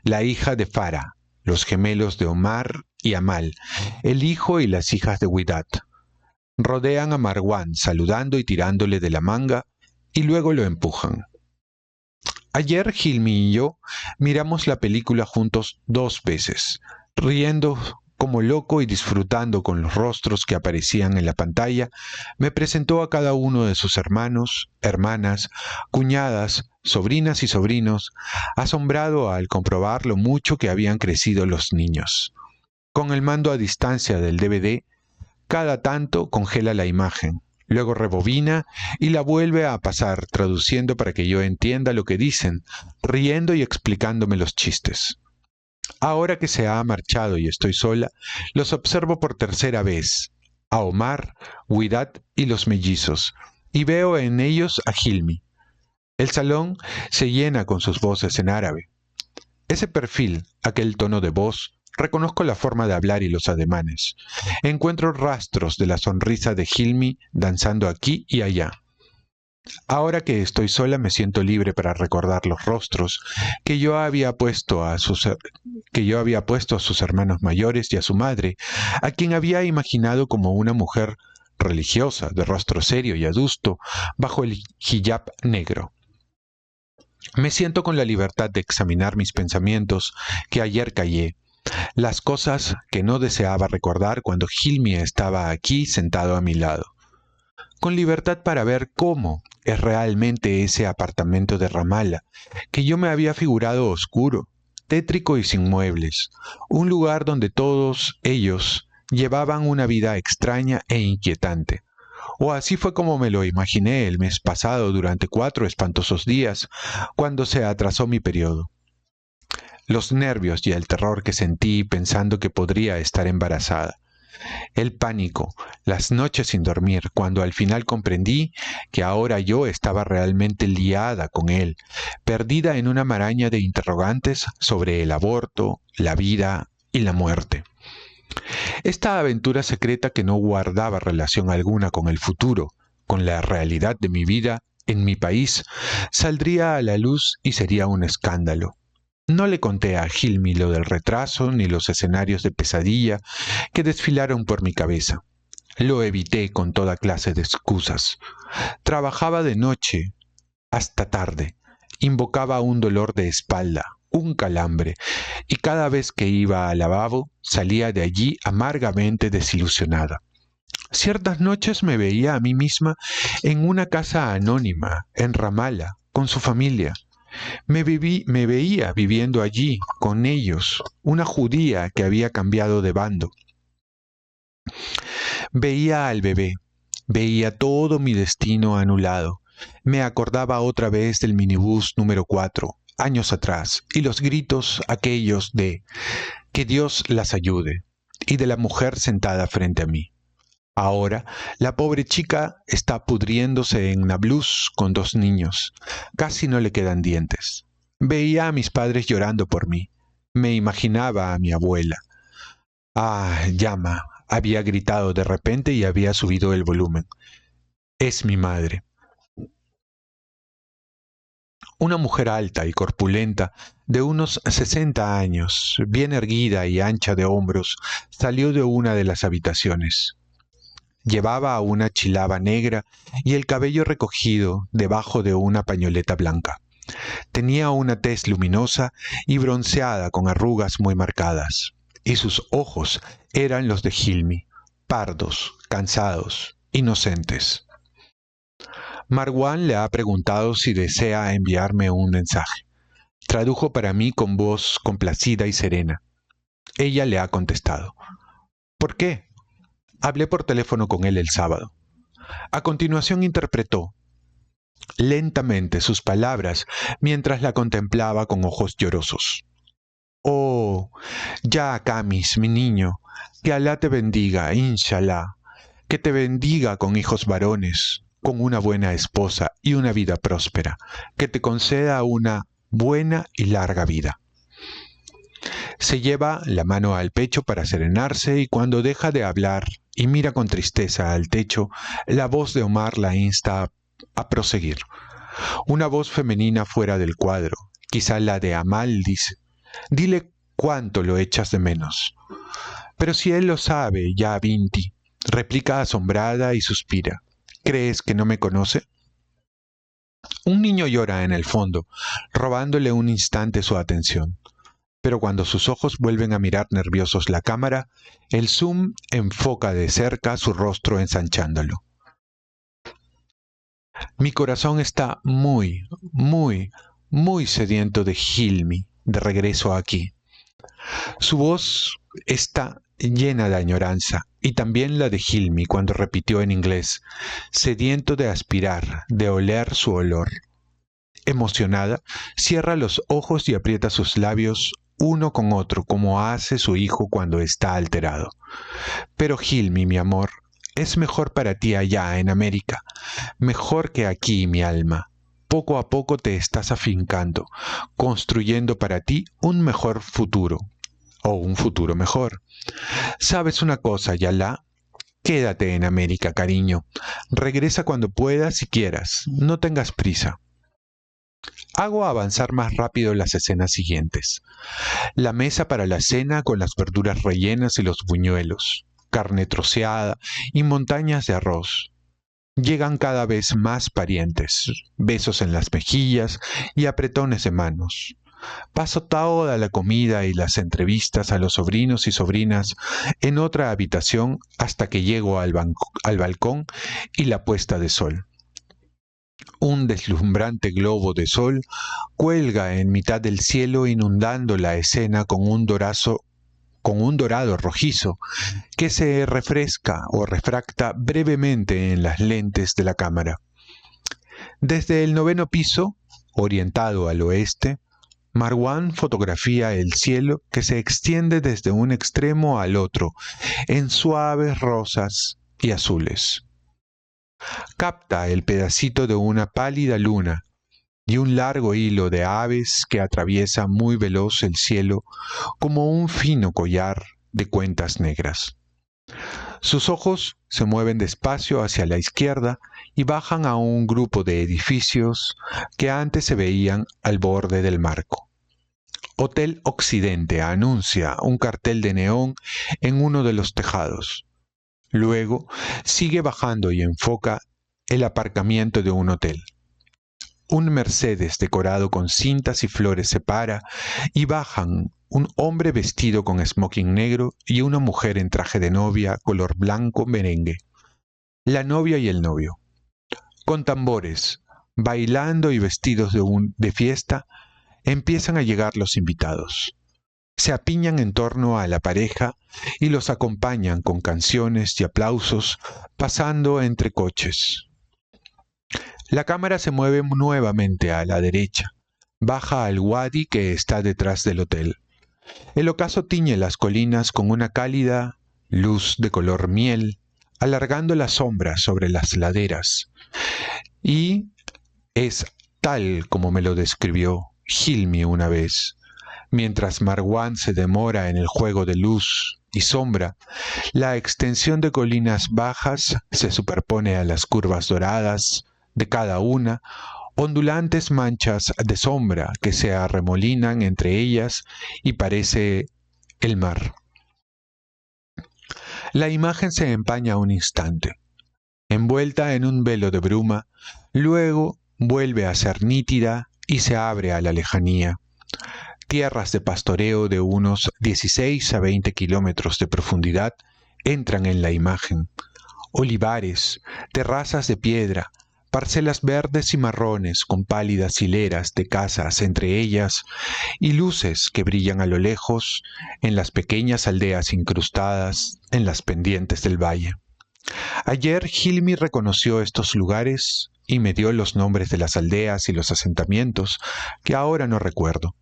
La hija de Farah, los gemelos de Omar y Amal, el hijo y las hijas de Widat. Rodean a Marwan, saludando y tirándole de la manga, y luego lo empujan. Ayer Hilmi y yo miramos la película juntos 2 veces, riendo como loco y disfrutando con los rostros que aparecían en la pantalla. Me presentó a cada uno de sus hermanos, hermanas, cuñadas, sobrinas y sobrinos, asombrado al comprobar lo mucho que habían crecido los niños. Con el mando a distancia del DVD, cada tanto congela la imagen, luego rebobina y la vuelve a pasar, traduciendo para que yo entienda lo que dicen, riendo y explicándome los chistes. Ahora que se ha marchado y estoy sola, los observo por tercera vez, a Omar, Widat y los mellizos, y veo en ellos a Hilmi. El salón se llena con sus voces en árabe. Ese perfil, aquel tono de voz, reconozco la forma de hablar y los ademanes. Encuentro rastros de la sonrisa de Hilmi danzando aquí y allá. Ahora que estoy sola me siento libre para recordar los rostros que yo había puesto a sus hermanos mayores y a su madre, a quien había imaginado como una mujer religiosa, de rostro serio y adusto, bajo el hijab negro. Me siento con la libertad de examinar mis pensamientos que ayer callé, las cosas que no deseaba recordar cuando Hilmi estaba aquí sentado a mi lado. Con libertad para ver cómo es realmente ese apartamento de Ramallah, que yo me había figurado oscuro, tétrico y sin muebles, un lugar donde todos ellos llevaban una vida extraña e inquietante. O así fue como me lo imaginé el mes pasado durante 4 espantosos días, cuando se atrasó mi periodo. Los nervios y el terror que sentí pensando que podría estar embarazada. El pánico, las noches sin dormir, cuando al final comprendí que ahora yo estaba realmente liada con él, perdida en una maraña de interrogantes sobre el aborto, la vida y la muerte. Esta aventura secreta que no guardaba relación alguna con el futuro, con la realidad de mi vida en mi país, saldría a la luz y sería un escándalo. No le conté a Hilmi lo del retraso ni los escenarios de pesadilla que desfilaron por mi cabeza. Lo evité con toda clase de excusas. Trabajaba de noche hasta tarde, invocaba un dolor de espalda, un calambre, y cada vez que iba al lavabo salía de allí amargamente desilusionada. Ciertas noches me veía a mí misma en una casa anónima, en Ramallah, con su familia. Me veía viviendo allí, con ellos, una judía que había cambiado de bando. Veía al bebé, veía todo mi destino anulado. Me acordaba otra vez del minibús número 4, años atrás, y los gritos aquellos de «que Dios las ayude», y de la mujer sentada frente a mí. Ahora, la pobre chica está pudriéndose en Nablus con 2 niños. Casi no le quedan dientes. Veía a mis padres llorando por mí. Me imaginaba a mi abuela. «Ah, llama», había gritado de repente y había subido el volumen. Es mi madre. Una mujer alta y corpulenta, de unos 60 años, bien erguida y ancha de hombros, salió de una de las habitaciones. Llevaba una chilaba negra y el cabello recogido debajo de una pañoleta blanca. Tenía una tez luminosa y bronceada con arrugas muy marcadas, y sus ojos eran los de Hilmi, pardos, cansados, inocentes. Marwan le ha preguntado si desea enviarme un mensaje. Tradujo para mí con voz complacida y serena. Ella le ha contestado. ¿Por qué? Hablé por teléfono con él el sábado. A continuación interpretó lentamente sus palabras mientras la contemplaba con ojos llorosos. Oh, ya Camis, mi niño, que Alá te bendiga, inshallah, que te bendiga con hijos varones, con una buena esposa y una vida próspera, que te conceda una buena y larga vida. Se lleva la mano al pecho para serenarse y cuando deja de hablar y mira con tristeza al techo, la voz de Omar la insta a proseguir. Una voz femenina fuera del cuadro, quizá la de Amal, dice, dile cuánto lo echas de menos. Pero si él lo sabe, ya Binti, replica asombrada y suspira. ¿Crees que no me conoce? Un niño llora en el fondo, robándole un instante su atención. Pero cuando sus ojos vuelven a mirar nerviosos la cámara, el zoom enfoca de cerca su rostro ensanchándolo. Mi corazón está muy, muy, muy sediento de Hilmi, de regreso aquí. Su voz está llena de añoranza, y también la de Hilmi cuando repitió en inglés, sediento de aspirar, de oler su olor. Emocionada, cierra los ojos y aprieta sus labios uno con otro, como hace su hijo cuando está alterado. Pero Hilmi, mi amor, es mejor para ti allá en América, mejor que aquí, mi alma. Poco a poco te estás afincando, construyendo para ti un mejor futuro, o un futuro mejor. ¿Sabes una cosa, Yala? Quédate en América, cariño. Regresa cuando puedas y quieras. No tengas prisa. Hago avanzar más rápido las escenas siguientes. La mesa para la cena con las verduras rellenas y los buñuelos, carne troceada y montañas de arroz. Llegan cada vez más parientes, besos en las mejillas y apretones de manos. Paso toda la comida y las entrevistas a los sobrinos y sobrinas en otra habitación hasta que llego al balcón y la puesta de sol. Un deslumbrante globo de sol cuelga en mitad del cielo inundando la escena con un dorado rojizo que se refresca o refracta brevemente en las lentes de la cámara. Desde el 9º piso, orientado al oeste, Marwan fotografía el cielo que se extiende desde un extremo al otro en suaves rosas y azules. Capta el pedacito de una pálida luna y un largo hilo de aves que atraviesa muy veloz el cielo como un fino collar de cuentas negras. Sus ojos se mueven despacio hacia la izquierda y bajan a un grupo de edificios que antes se veían al borde del marco. Hotel Occidente anuncia un cartel de neón en uno de los tejados. Luego sigue bajando y enfoca el aparcamiento de un hotel. Un Mercedes decorado con cintas y flores se para y bajan un hombre vestido con smoking negro y una mujer en traje de novia color blanco merengue. La novia y el novio. Con tambores, bailando y vestidos de fiesta, empiezan a llegar los invitados. Se apiñan en torno a la pareja y los acompañan con canciones y aplausos pasando entre coches. La cámara se mueve nuevamente a la derecha, baja al wadi que está detrás del hotel. El ocaso tiñe las colinas con una cálida luz de color miel, alargando la sombra sobre las laderas. Y es tal como me lo describió Hilmi una vez. Mientras Marwan se demora en el juego de luz y sombra, la extensión de colinas bajas se superpone a las curvas doradas de cada una, ondulantes manchas de sombra que se arremolinan entre ellas y parece el mar. La imagen se empaña un instante, envuelta en un velo de bruma, luego vuelve a ser nítida y se abre a la lejanía. Tierras de pastoreo de unos 16 a 20 kilómetros de profundidad entran en la imagen. Olivares, terrazas de piedra, parcelas verdes y marrones con pálidas hileras de casas entre ellas y luces que brillan a lo lejos en las pequeñas aldeas incrustadas en las pendientes del valle. Ayer Hilmi reconoció estos lugares y me dio los nombres de las aldeas y los asentamientos que ahora no recuerdo.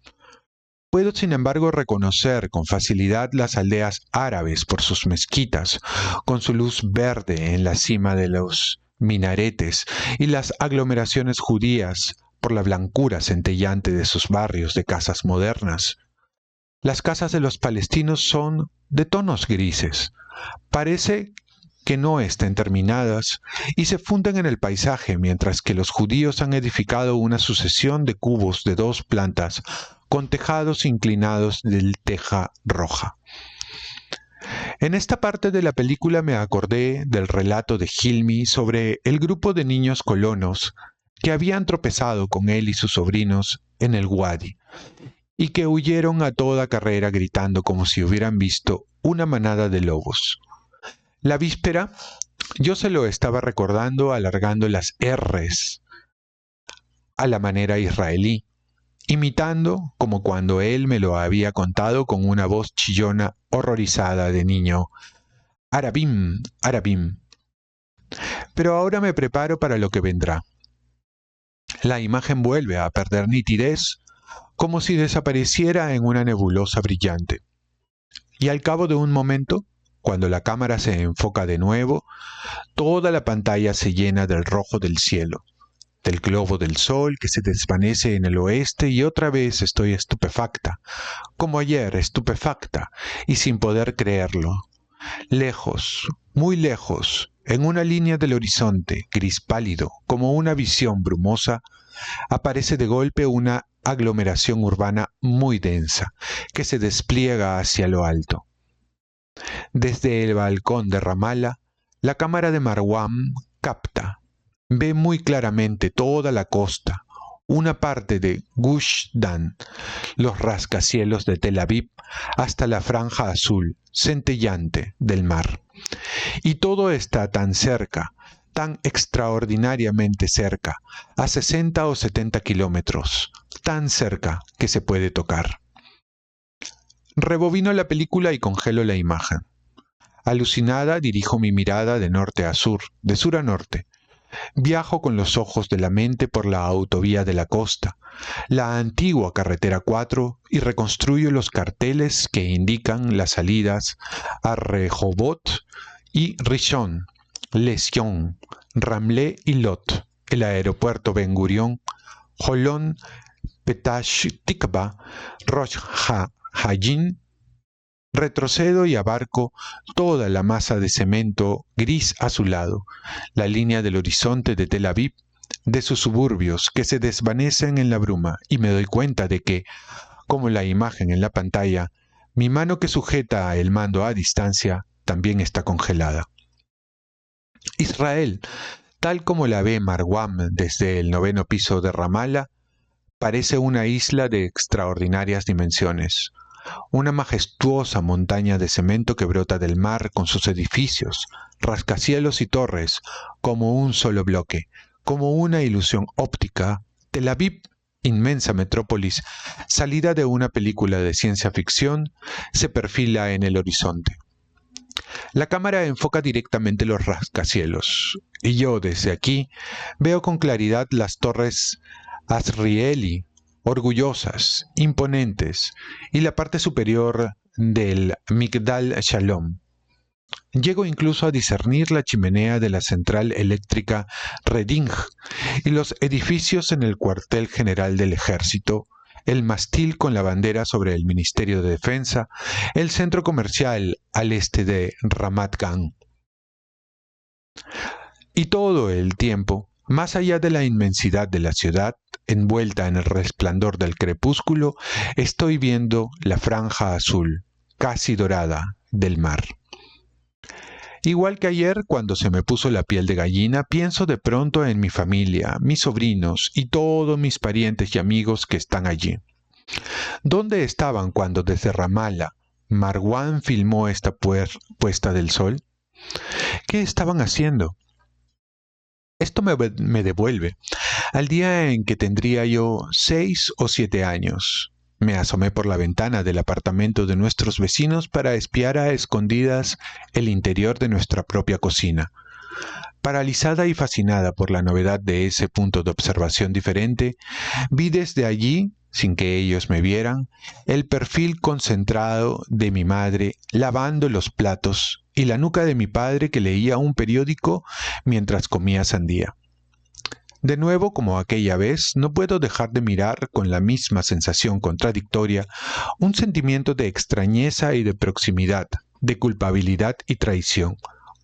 Puedo, sin embargo, reconocer con facilidad las aldeas árabes por sus mezquitas, con su luz verde en la cima de los minaretes, y las aglomeraciones judías por la blancura centellante de sus barrios de casas modernas. Las casas de los palestinos son de tonos grises. Parece que no estén terminadas y se funden en el paisaje, mientras que los judíos han edificado una sucesión de cubos de 2 plantas con tejados inclinados de teja roja. En esta parte de la película me acordé del relato de Hilmi sobre el grupo de niños colonos que habían tropezado con él y sus sobrinos en el Wadi, y que huyeron a toda carrera gritando como si hubieran visto una manada de lobos. La víspera, yo se lo estaba recordando alargando las R's a la manera israelí, imitando como cuando él me lo había contado con una voz chillona horrorizada de niño. Arabim, Arabim. Pero ahora me preparo para lo que vendrá. La imagen vuelve a perder nitidez, como si desapareciera en una nebulosa brillante. Y al cabo de un momento, cuando la cámara se enfoca de nuevo, toda la pantalla se llena del rojo del cielo, del globo del sol que se desvanece en el oeste, y otra vez estoy estupefacta, como ayer, estupefacta, y sin poder creerlo. Lejos, muy lejos, en una línea del horizonte, gris pálido, como una visión brumosa, aparece de golpe una aglomeración urbana muy densa, que se despliega hacia lo alto. Desde el balcón de Ramala, la cámara de Marwan capta, ve muy claramente toda la costa, una parte de Gush Dan, los rascacielos de Tel Aviv, hasta la franja azul, centellante del mar. Y todo está tan cerca, tan extraordinariamente cerca, a 60 o 70 kilómetros, tan cerca que se puede tocar. Rebobino la película y congelo la imagen. Alucinada, dirijo mi mirada de norte a sur, de sur a norte. Viajo con los ojos de la mente por la autovía de la costa, la antigua carretera 4, y reconstruyo los carteles que indican las salidas a Rehovot y Rishon, LeZion, Ramleh y Lot, el aeropuerto Ben Gurión, Holon, Petash Tikva, Rosh HaYin. Retrocedo y abarco toda la masa de cemento gris azulado, la línea del horizonte de Tel Aviv, de sus suburbios que se desvanecen en la bruma, y me doy cuenta de que, como la imagen en la pantalla, mi mano que sujeta el mando a distancia también está congelada. Israel, tal como la ve Marwan desde el 9º piso de Ramala, parece una isla de extraordinarias dimensiones. Una majestuosa montaña de cemento que brota del mar con sus edificios, rascacielos y torres, como un solo bloque, como una ilusión óptica. Tel Aviv, inmensa metrópolis, salida de una película de ciencia ficción, se perfila en el horizonte. La cámara enfoca directamente los rascacielos, y yo desde aquí veo con claridad las torres Azrieli, orgullosas, imponentes, y la parte superior del Migdal Shalom. Llego incluso a discernir la chimenea de la central eléctrica Reding y los edificios en el cuartel general del ejército, el mástil con la bandera sobre el Ministerio de Defensa, el centro comercial al este de Ramat Gan. Y todo el tiempo, más allá de la inmensidad de la ciudad, envuelta en el resplandor del crepúsculo, estoy viendo la franja azul, casi dorada, del mar. Igual que ayer, cuando se me puso la piel de gallina, pienso de pronto en mi familia, mis sobrinos y todos mis parientes y amigos que están allí. ¿Dónde estaban cuando desde Ramala Marwan filmó esta puesta del sol? ¿Qué estaban haciendo? Esto me devuelve al día en que tendría yo 6 o 7 años. Me asomé por la ventana del apartamento de nuestros vecinos para espiar a escondidas el interior de nuestra propia cocina. Paralizada y fascinada por la novedad de ese punto de observación diferente, vi desde allí, sin que ellos me vieran, el perfil concentrado de mi madre lavando los platos y la nuca de mi padre que leía un periódico mientras comía sandía. De nuevo, como aquella vez, no puedo dejar de mirar con la misma sensación contradictoria un sentimiento de extrañeza y de proximidad, de culpabilidad y traición,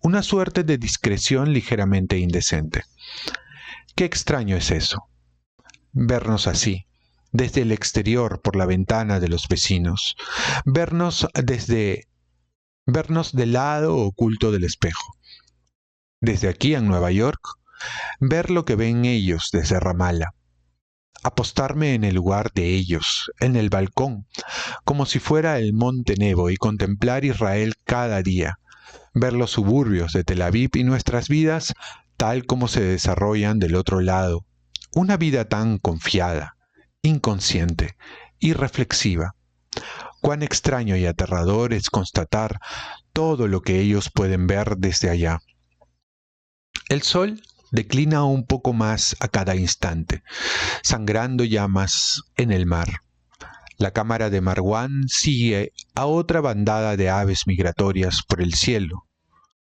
una suerte de discreción ligeramente indecente. Qué extraño es eso, vernos así, desde el exterior por la ventana de los vecinos, vernos del lado oculto del espejo. Desde aquí en Nueva York, ver lo que ven ellos desde Ramala, apostarme en el lugar de ellos, en el balcón, como si fuera el monte Nebo y contemplar Israel cada día, ver los suburbios de Tel Aviv y nuestras vidas tal como se desarrollan del otro lado, una vida tan confiada, inconsciente y reflexiva. Cuán extraño y aterrador es constatar todo lo que ellos pueden ver desde allá. El sol declina un poco más a cada instante, sangrando llamas en el mar. La cámara de Marwan sigue a otra bandada de aves migratorias por el cielo.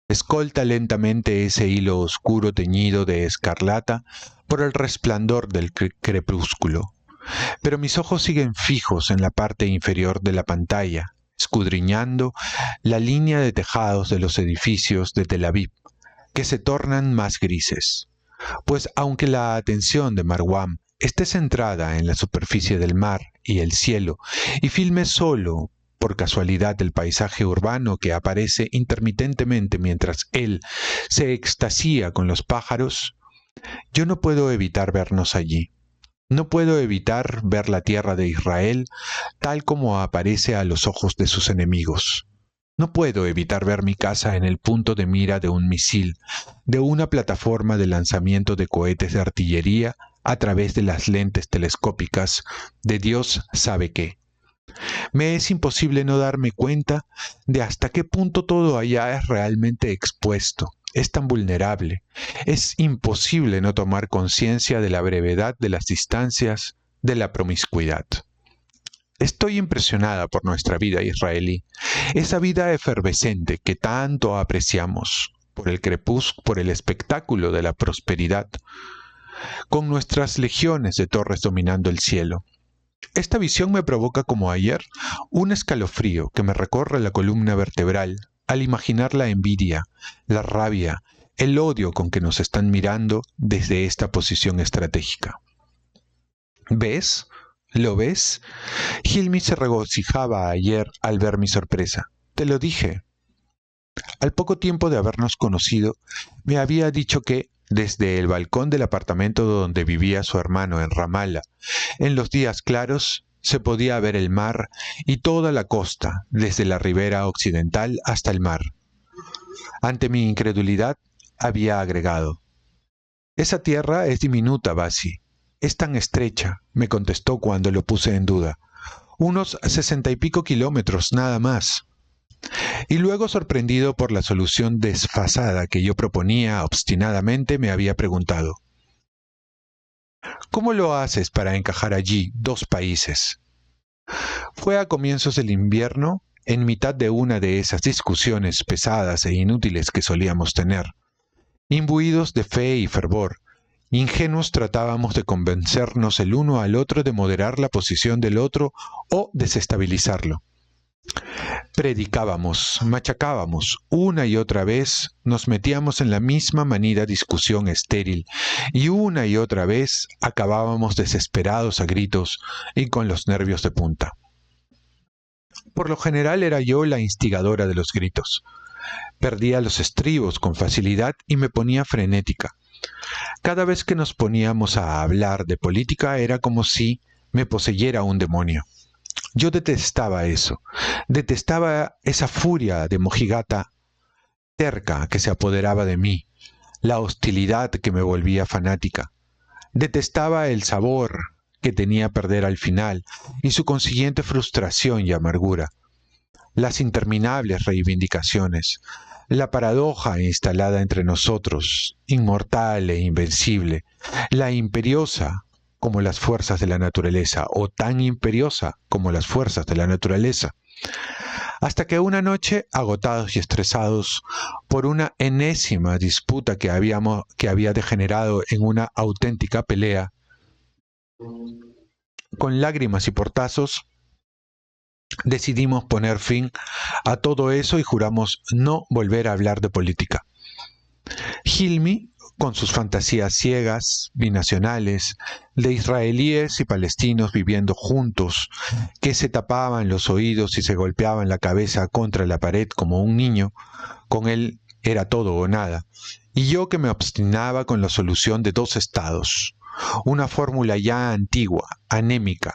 Escolta lentamente ese hilo oscuro teñido de escarlata por el resplandor del crepúsculo. Pero mis ojos siguen fijos en la parte inferior de la pantalla, escudriñando la línea de tejados de los edificios de Tel Aviv, que se tornan más grises. Pues aunque la atención de Marwan esté centrada en la superficie del mar y el cielo, y filme solo por casualidad el paisaje urbano que aparece intermitentemente mientras él se extasía con los pájaros, yo no puedo evitar vernos allí. No puedo evitar ver la tierra de Israel tal como aparece a los ojos de sus enemigos. No puedo evitar ver mi casa en el punto de mira de un misil, de una plataforma de lanzamiento de cohetes de artillería a través de las lentes telescópicas de Dios sabe qué. Me es imposible no darme cuenta de hasta qué punto todo allá es realmente expuesto. Es tan vulnerable. Es imposible no tomar conciencia de la brevedad de las distancias, de la promiscuidad. Estoy impresionada por nuestra vida israelí, esa vida efervescente que tanto apreciamos, por el crepúsculo, por el espectáculo de la prosperidad, con nuestras legiones de torres dominando el cielo. Esta visión me provoca como ayer un escalofrío que me recorre la columna vertebral al imaginar la envidia, la rabia, el odio con que nos están mirando desde esta posición estratégica. ¿Ves? ¿Lo ves? Hilmi se regocijaba ayer al ver mi sorpresa. Te lo dije. Al poco tiempo de habernos conocido, me había dicho que, desde el balcón del apartamento donde vivía su hermano en Ramala, en los días claros se podía ver el mar y toda la costa, desde la ribera occidental hasta el mar. Ante mi incredulidad, había agregado: «Esa tierra es diminuta, Basi. Es tan estrecha», me contestó cuando lo puse en duda. «Unos 60 y pico kilómetros, nada más». Y luego, sorprendido por la solución desfasada que yo proponía obstinadamente, me había preguntado: «¿Cómo lo haces para encajar allí dos países?». Fue a comienzos del invierno, en mitad de una de esas discusiones pesadas e inútiles que solíamos tener. Imbuidos de fe y fervor, ingenuos tratábamos de convencernos el uno al otro de moderar la posición del otro o desestabilizarlo. Predicábamos, machacábamos, una y otra vez nos metíamos en la misma manida discusión estéril y una y otra vez acabábamos desesperados a gritos y con los nervios de punta. Por lo general era yo la instigadora de los gritos. Perdía los estribos con facilidad y me ponía frenética. Cada vez que nos poníamos a hablar de política era como si me poseyera un demonio. Yo detestaba eso, detestaba esa furia de mojigata terca que se apoderaba de mí, la hostilidad que me volvía fanática. Detestaba el sabor que tenía perder al final y su consiguiente frustración y amargura, las interminables reivindicaciones, la paradoja instalada entre nosotros, inmortal e invencible, la imperiosa como las fuerzas de la naturaleza, o tan imperiosa como las fuerzas de la naturaleza. Hasta que una noche, agotados y estresados por una enésima disputa que había degenerado en una auténtica pelea, con lágrimas y portazos, decidimos poner fin a todo eso y juramos no volver a hablar de política. Hilmi, con sus fantasías ciegas, binacionales, de israelíes y palestinos viviendo juntos, que se tapaban los oídos y se golpeaban la cabeza contra la pared como un niño, con él era todo o nada, y yo que me obstinaba con la solución de 2 estados, una fórmula ya antigua, anémica,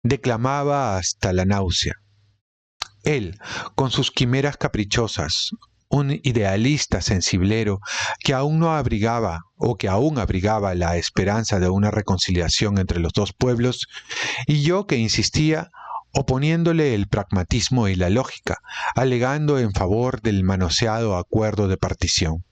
declamaba hasta la náusea. Él, con sus quimeras caprichosas, un idealista sensiblero que aún no abrigaba o que aún abrigaba la esperanza de una reconciliación entre los dos pueblos, y yo que insistía oponiéndole el pragmatismo y la lógica, alegando en favor del manoseado acuerdo de partición.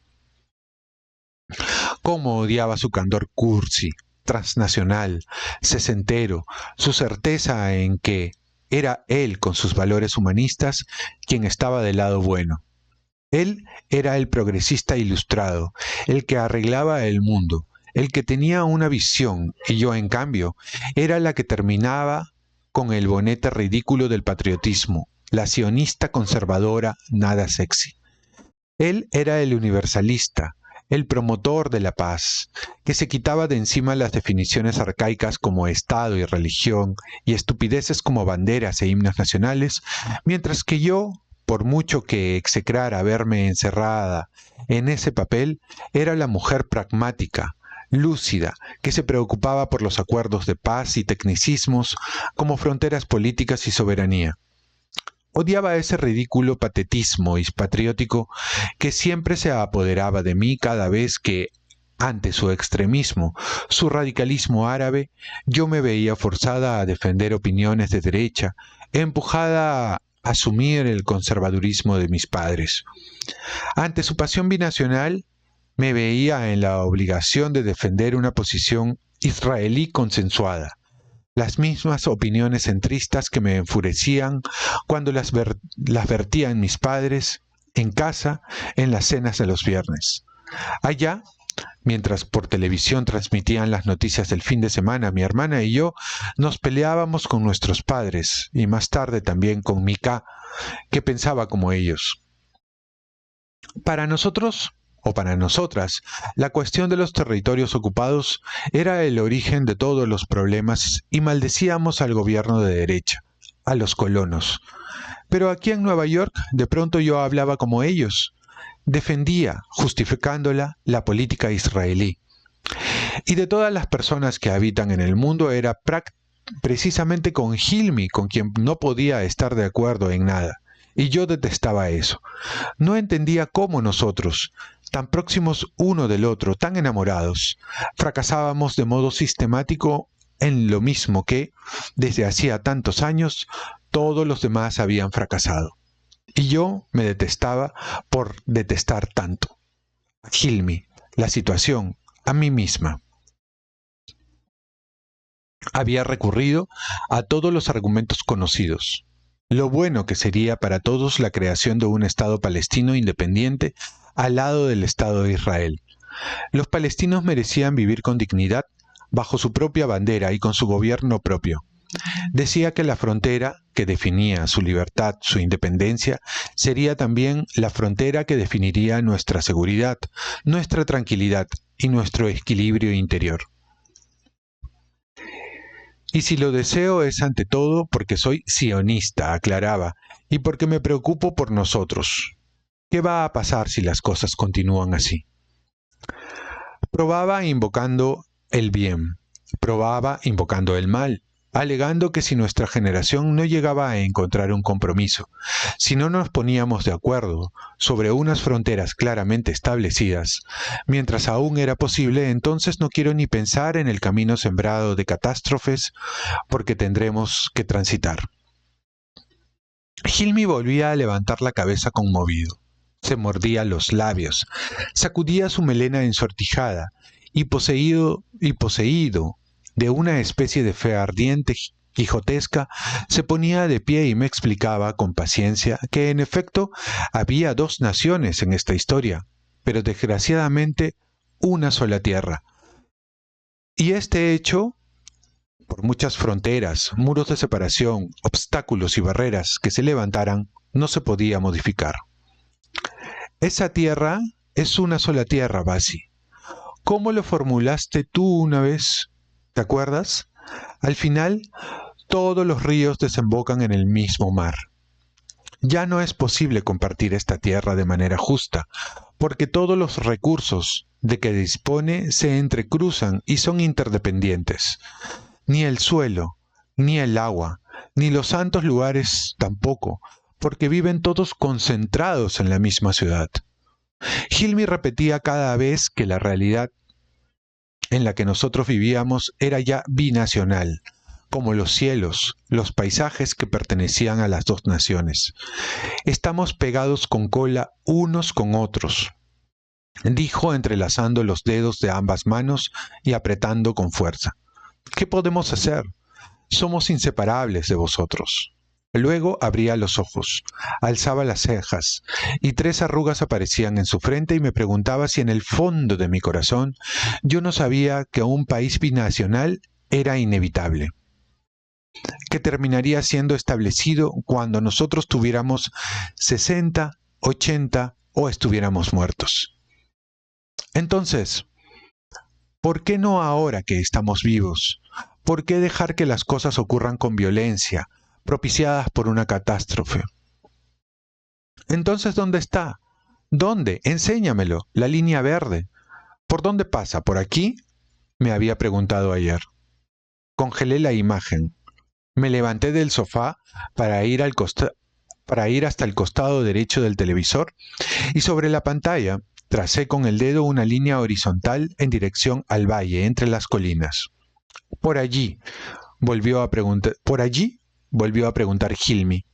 Cómo odiaba su candor cursi, transnacional, sesentero, su certeza en que era él con sus valores humanistas quien estaba del lado bueno. Él era el progresista ilustrado, el que arreglaba el mundo, el que tenía una visión, y yo, en cambio, era la que terminaba con el bonete ridículo del patriotismo, la sionista conservadora nada sexy. Él era el universalista, el promotor de la paz, que se quitaba de encima las definiciones arcaicas como Estado y religión y estupideces como banderas e himnos nacionales, mientras que yo, por mucho que execrara verme encerrada en ese papel, era la mujer pragmática, lúcida, que se preocupaba por los acuerdos de paz y tecnicismos como fronteras políticas y soberanía. Odiaba ese ridículo patetismo patriótico que siempre se apoderaba de mí cada vez que, ante su extremismo, su radicalismo árabe, yo me veía forzada a defender opiniones de derecha, empujada a asumir el conservadurismo de mis padres. Ante su pasión binacional, me veía en la obligación de defender una posición israelí consensuada. Las mismas opiniones centristas que me enfurecían cuando las vertían mis padres en casa en las cenas de los viernes. Allá, mientras por televisión transmitían las noticias del fin de semana, mi hermana y yo nos peleábamos con nuestros padres y más tarde también con Mika, que pensaba como ellos. Para nosotros, o para nosotras, la cuestión de los territorios ocupados era el origen de todos los problemas y maldecíamos al gobierno de derecha, a los colonos. Pero aquí en Nueva York, de pronto yo hablaba como ellos, defendía, justificándola, la política israelí. Y de todas las personas que habitan en el mundo era precisamente con Hilmi con quien no podía estar de acuerdo en nada. Y yo detestaba eso. No entendía cómo nosotros, tan próximos uno del otro, tan enamorados, fracasábamos de modo sistemático en lo mismo que, desde hacía tantos años, todos los demás habían fracasado. Y yo me detestaba por detestar tanto. A Hilmi, la situación, a mí misma. Había recurrido a todos los argumentos conocidos. Lo bueno que sería para todos la creación de un Estado palestino independiente al lado del Estado de Israel. Los palestinos merecían vivir con dignidad, bajo su propia bandera y con su gobierno propio. Decía que la frontera que definía su libertad, su independencia, sería también la frontera que definiría nuestra seguridad, nuestra tranquilidad y nuestro equilibrio interior. Y si lo deseo es ante todo porque soy sionista, aclaraba, y porque me preocupo por nosotros. ¿Qué va a pasar si las cosas continúan así? Probaba invocando el bien, probaba invocando el mal, alegando que si nuestra generación no llegaba a encontrar un compromiso, si no nos poníamos de acuerdo sobre unas fronteras claramente establecidas, mientras aún era posible, entonces no quiero ni pensar en el camino sembrado de catástrofes porque tendremos que transitar. Hilmi volvía a levantar la cabeza conmovido. Se mordía los labios, sacudía su melena ensortijada y poseído de una especie de fe ardiente quijotesca, se ponía de pie y me explicaba con paciencia que en efecto había 2 naciones en esta historia, pero desgraciadamente una sola tierra. Y este hecho, por muchas fronteras, muros de separación, obstáculos y barreras que se levantaran, no se podía modificar. Esa tierra es una sola tierra, Basi. ¿Cómo lo formulaste tú una vez? ¿Te acuerdas? Al final, todos los ríos desembocan en el mismo mar. Ya no es posible compartir esta tierra de manera justa, porque todos los recursos de que dispone se entrecruzan y son interdependientes. Ni el suelo, ni el agua, ni los santos lugares tampoco, porque viven todos concentrados en la misma ciudad. Hilmi repetía cada vez que la realidad en la que nosotros vivíamos era ya binacional, como los cielos, los paisajes que pertenecían a las dos naciones. Estamos pegados con cola unos con otros, dijo entrelazando los dedos de ambas manos y apretando con fuerza. ¿Qué podemos hacer? Somos inseparables de vosotros. Luego abría los ojos, alzaba las cejas, y 3 arrugas aparecían en su frente y me preguntaba si en el fondo de mi corazón yo no sabía que un país binacional era inevitable, que terminaría siendo establecido cuando nosotros tuviéramos 60, 80 o estuviéramos muertos. Entonces, ¿por qué no ahora que estamos vivos? ¿Por qué dejar que las cosas ocurran con violencia, propiciadas por una catástrofe? Entonces, ¿dónde está? ¿Dónde? Enséñamelo, la línea verde. ¿Por dónde pasa? ¿Por aquí? Me había preguntado ayer. Congelé la imagen. Me levanté del sofá para ir hasta el costado derecho del televisor y sobre la pantalla tracé con el dedo una línea horizontal en dirección al valle entre las colinas. Por allí, volvió a preguntar Hilmi.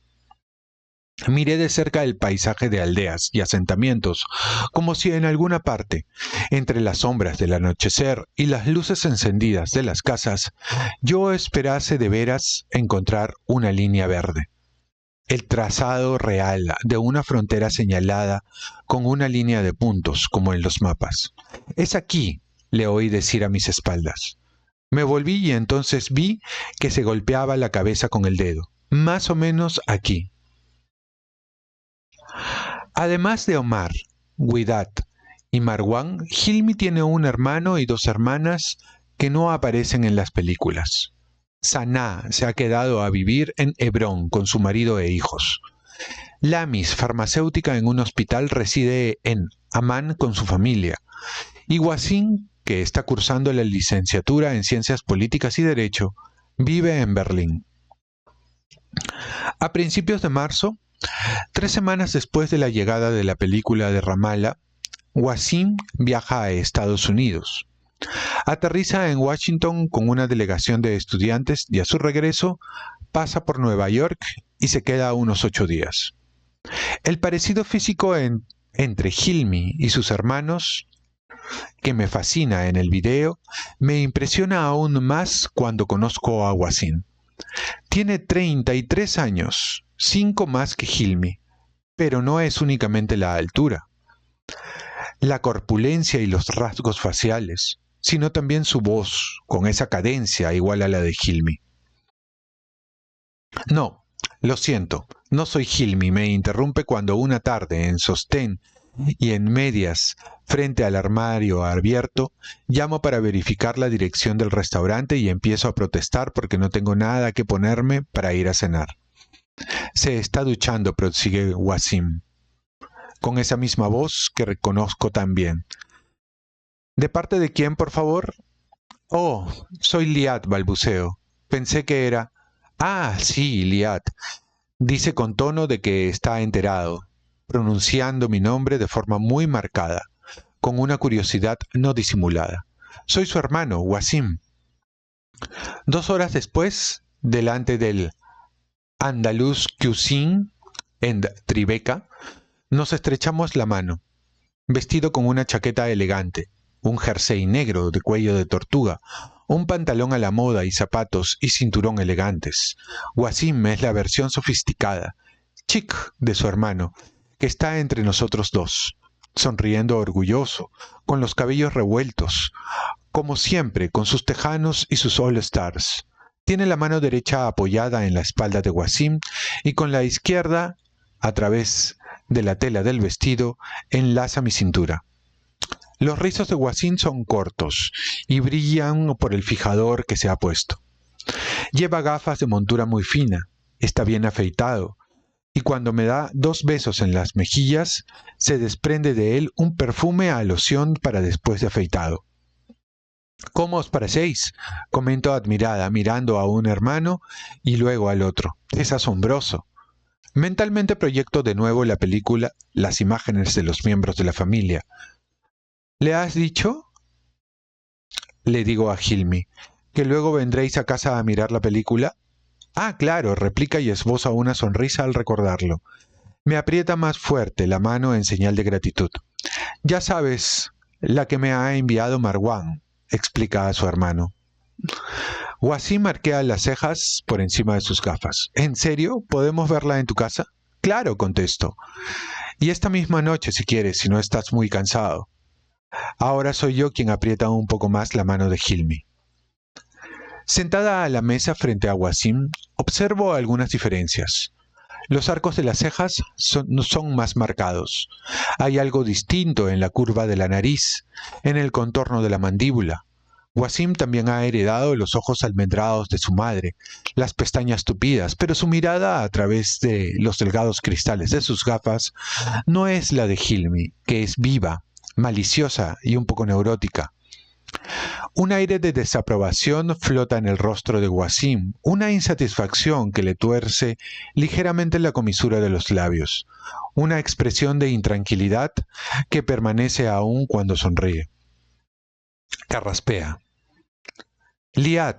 Miré de cerca el paisaje de aldeas y asentamientos, como si en alguna parte, entre las sombras del anochecer y las luces encendidas de las casas, yo esperase de veras encontrar una línea verde. El trazado real de una frontera señalada con una línea de puntos, como en los mapas. «Es aquí», le oí decir a mis espaldas. Me volví y entonces vi que se golpeaba la cabeza con el dedo, más o menos aquí. Además de Omar, Widad y Marwan, Hilmi tiene un hermano y 2 hermanas que no aparecen en las películas. Sanaa se ha quedado a vivir en Hebrón con su marido e hijos. Lamis, farmacéutica en un hospital, reside en Amán con su familia. Y Wasim, que está cursando la licenciatura en Ciencias Políticas y Derecho, vive en Berlín. A principios de marzo, 3 semanas después de la llegada de la película de Ramallah, Wasim viaja a Estados Unidos. Aterriza en Washington con una delegación de estudiantes y a su regreso pasa por Nueva York y se queda unos 8 días. El parecido físico entre Hilmi y sus hermanos, que me fascina en el video, me impresiona aún más cuando conozco a Wasim. Tiene 33 años, 5 más que Hilmi, pero no es únicamente la altura, la corpulencia y los rasgos faciales, sino también su voz, con esa cadencia igual a la de Hilmi. No, lo siento, no soy Hilmi, me interrumpe cuando una tarde, en sostén y en medias, frente al armario abierto, llamo para verificar la dirección del restaurante y empiezo a protestar porque no tengo nada que ponerme para ir a cenar. Se está duchando, prosigue Wasim, con esa misma voz que reconozco tan bien. ¿De parte de quién, por favor? Oh, soy Liat, balbuceo. Pensé que era... Ah, sí, Liat. Dice con tono de que está enterado, pronunciando mi nombre de forma muy marcada, con una curiosidad no disimulada. Soy su hermano, Wasim. 2 horas después, delante del Andalus Cuisine en Tribeca, nos estrechamos la mano, vestido con una chaqueta elegante, un jersey negro de cuello de tortuga, un pantalón a la moda y zapatos y cinturón elegantes. Wasim es la versión sofisticada, chic de su hermano, que está entre nosotros dos, sonriendo orgulloso, con los cabellos revueltos, como siempre, con sus tejanos y sus All Stars. Tiene la mano derecha apoyada en la espalda de Wasim y con la izquierda, a través de la tela del vestido, enlaza mi cintura. Los rizos de Wasim son cortos y brillan por el fijador que se ha puesto. Lleva gafas de montura muy fina, está bien afeitado, y cuando me da 2 besos en las mejillas, se desprende de él un perfume a loción para después de afeitado. ¿Cómo os parecéis?, comentó admirada, mirando a un hermano y luego al otro. Es asombroso. Mentalmente proyecto de nuevo la película, las imágenes de los miembros de la familia. ¿Le has dicho? Le digo a Hilmi, ¿que luego vendréis a casa a mirar la película? Ah, claro, replica y esboza una sonrisa al recordarlo. Me aprieta más fuerte la mano en señal de gratitud. Ya sabes, la que me ha enviado Marwan, explica a su hermano. Wasim arquea las cejas por encima de sus gafas. ¿En serio? ¿Podemos verla en tu casa? Claro, contesto. Y esta misma noche, si quieres, si no estás muy cansado. Ahora soy yo quien aprieta un poco más la mano de Hilmi. Sentada a la mesa frente a Wasim, observo algunas diferencias. Los arcos de las cejas son más marcados. Hay algo distinto en la curva de la nariz, en el contorno de la mandíbula. Wasim también ha heredado los ojos almendrados de su madre, las pestañas tupidas, pero su mirada a través de los delgados cristales de sus gafas no es la de Hilmi, que es viva, maliciosa y un poco neurótica. Un aire de desaprobación flota en el rostro de Wasim, una insatisfacción que le tuerce ligeramente la comisura de los labios, una expresión de intranquilidad que permanece aún cuando sonríe. Carraspea. Liad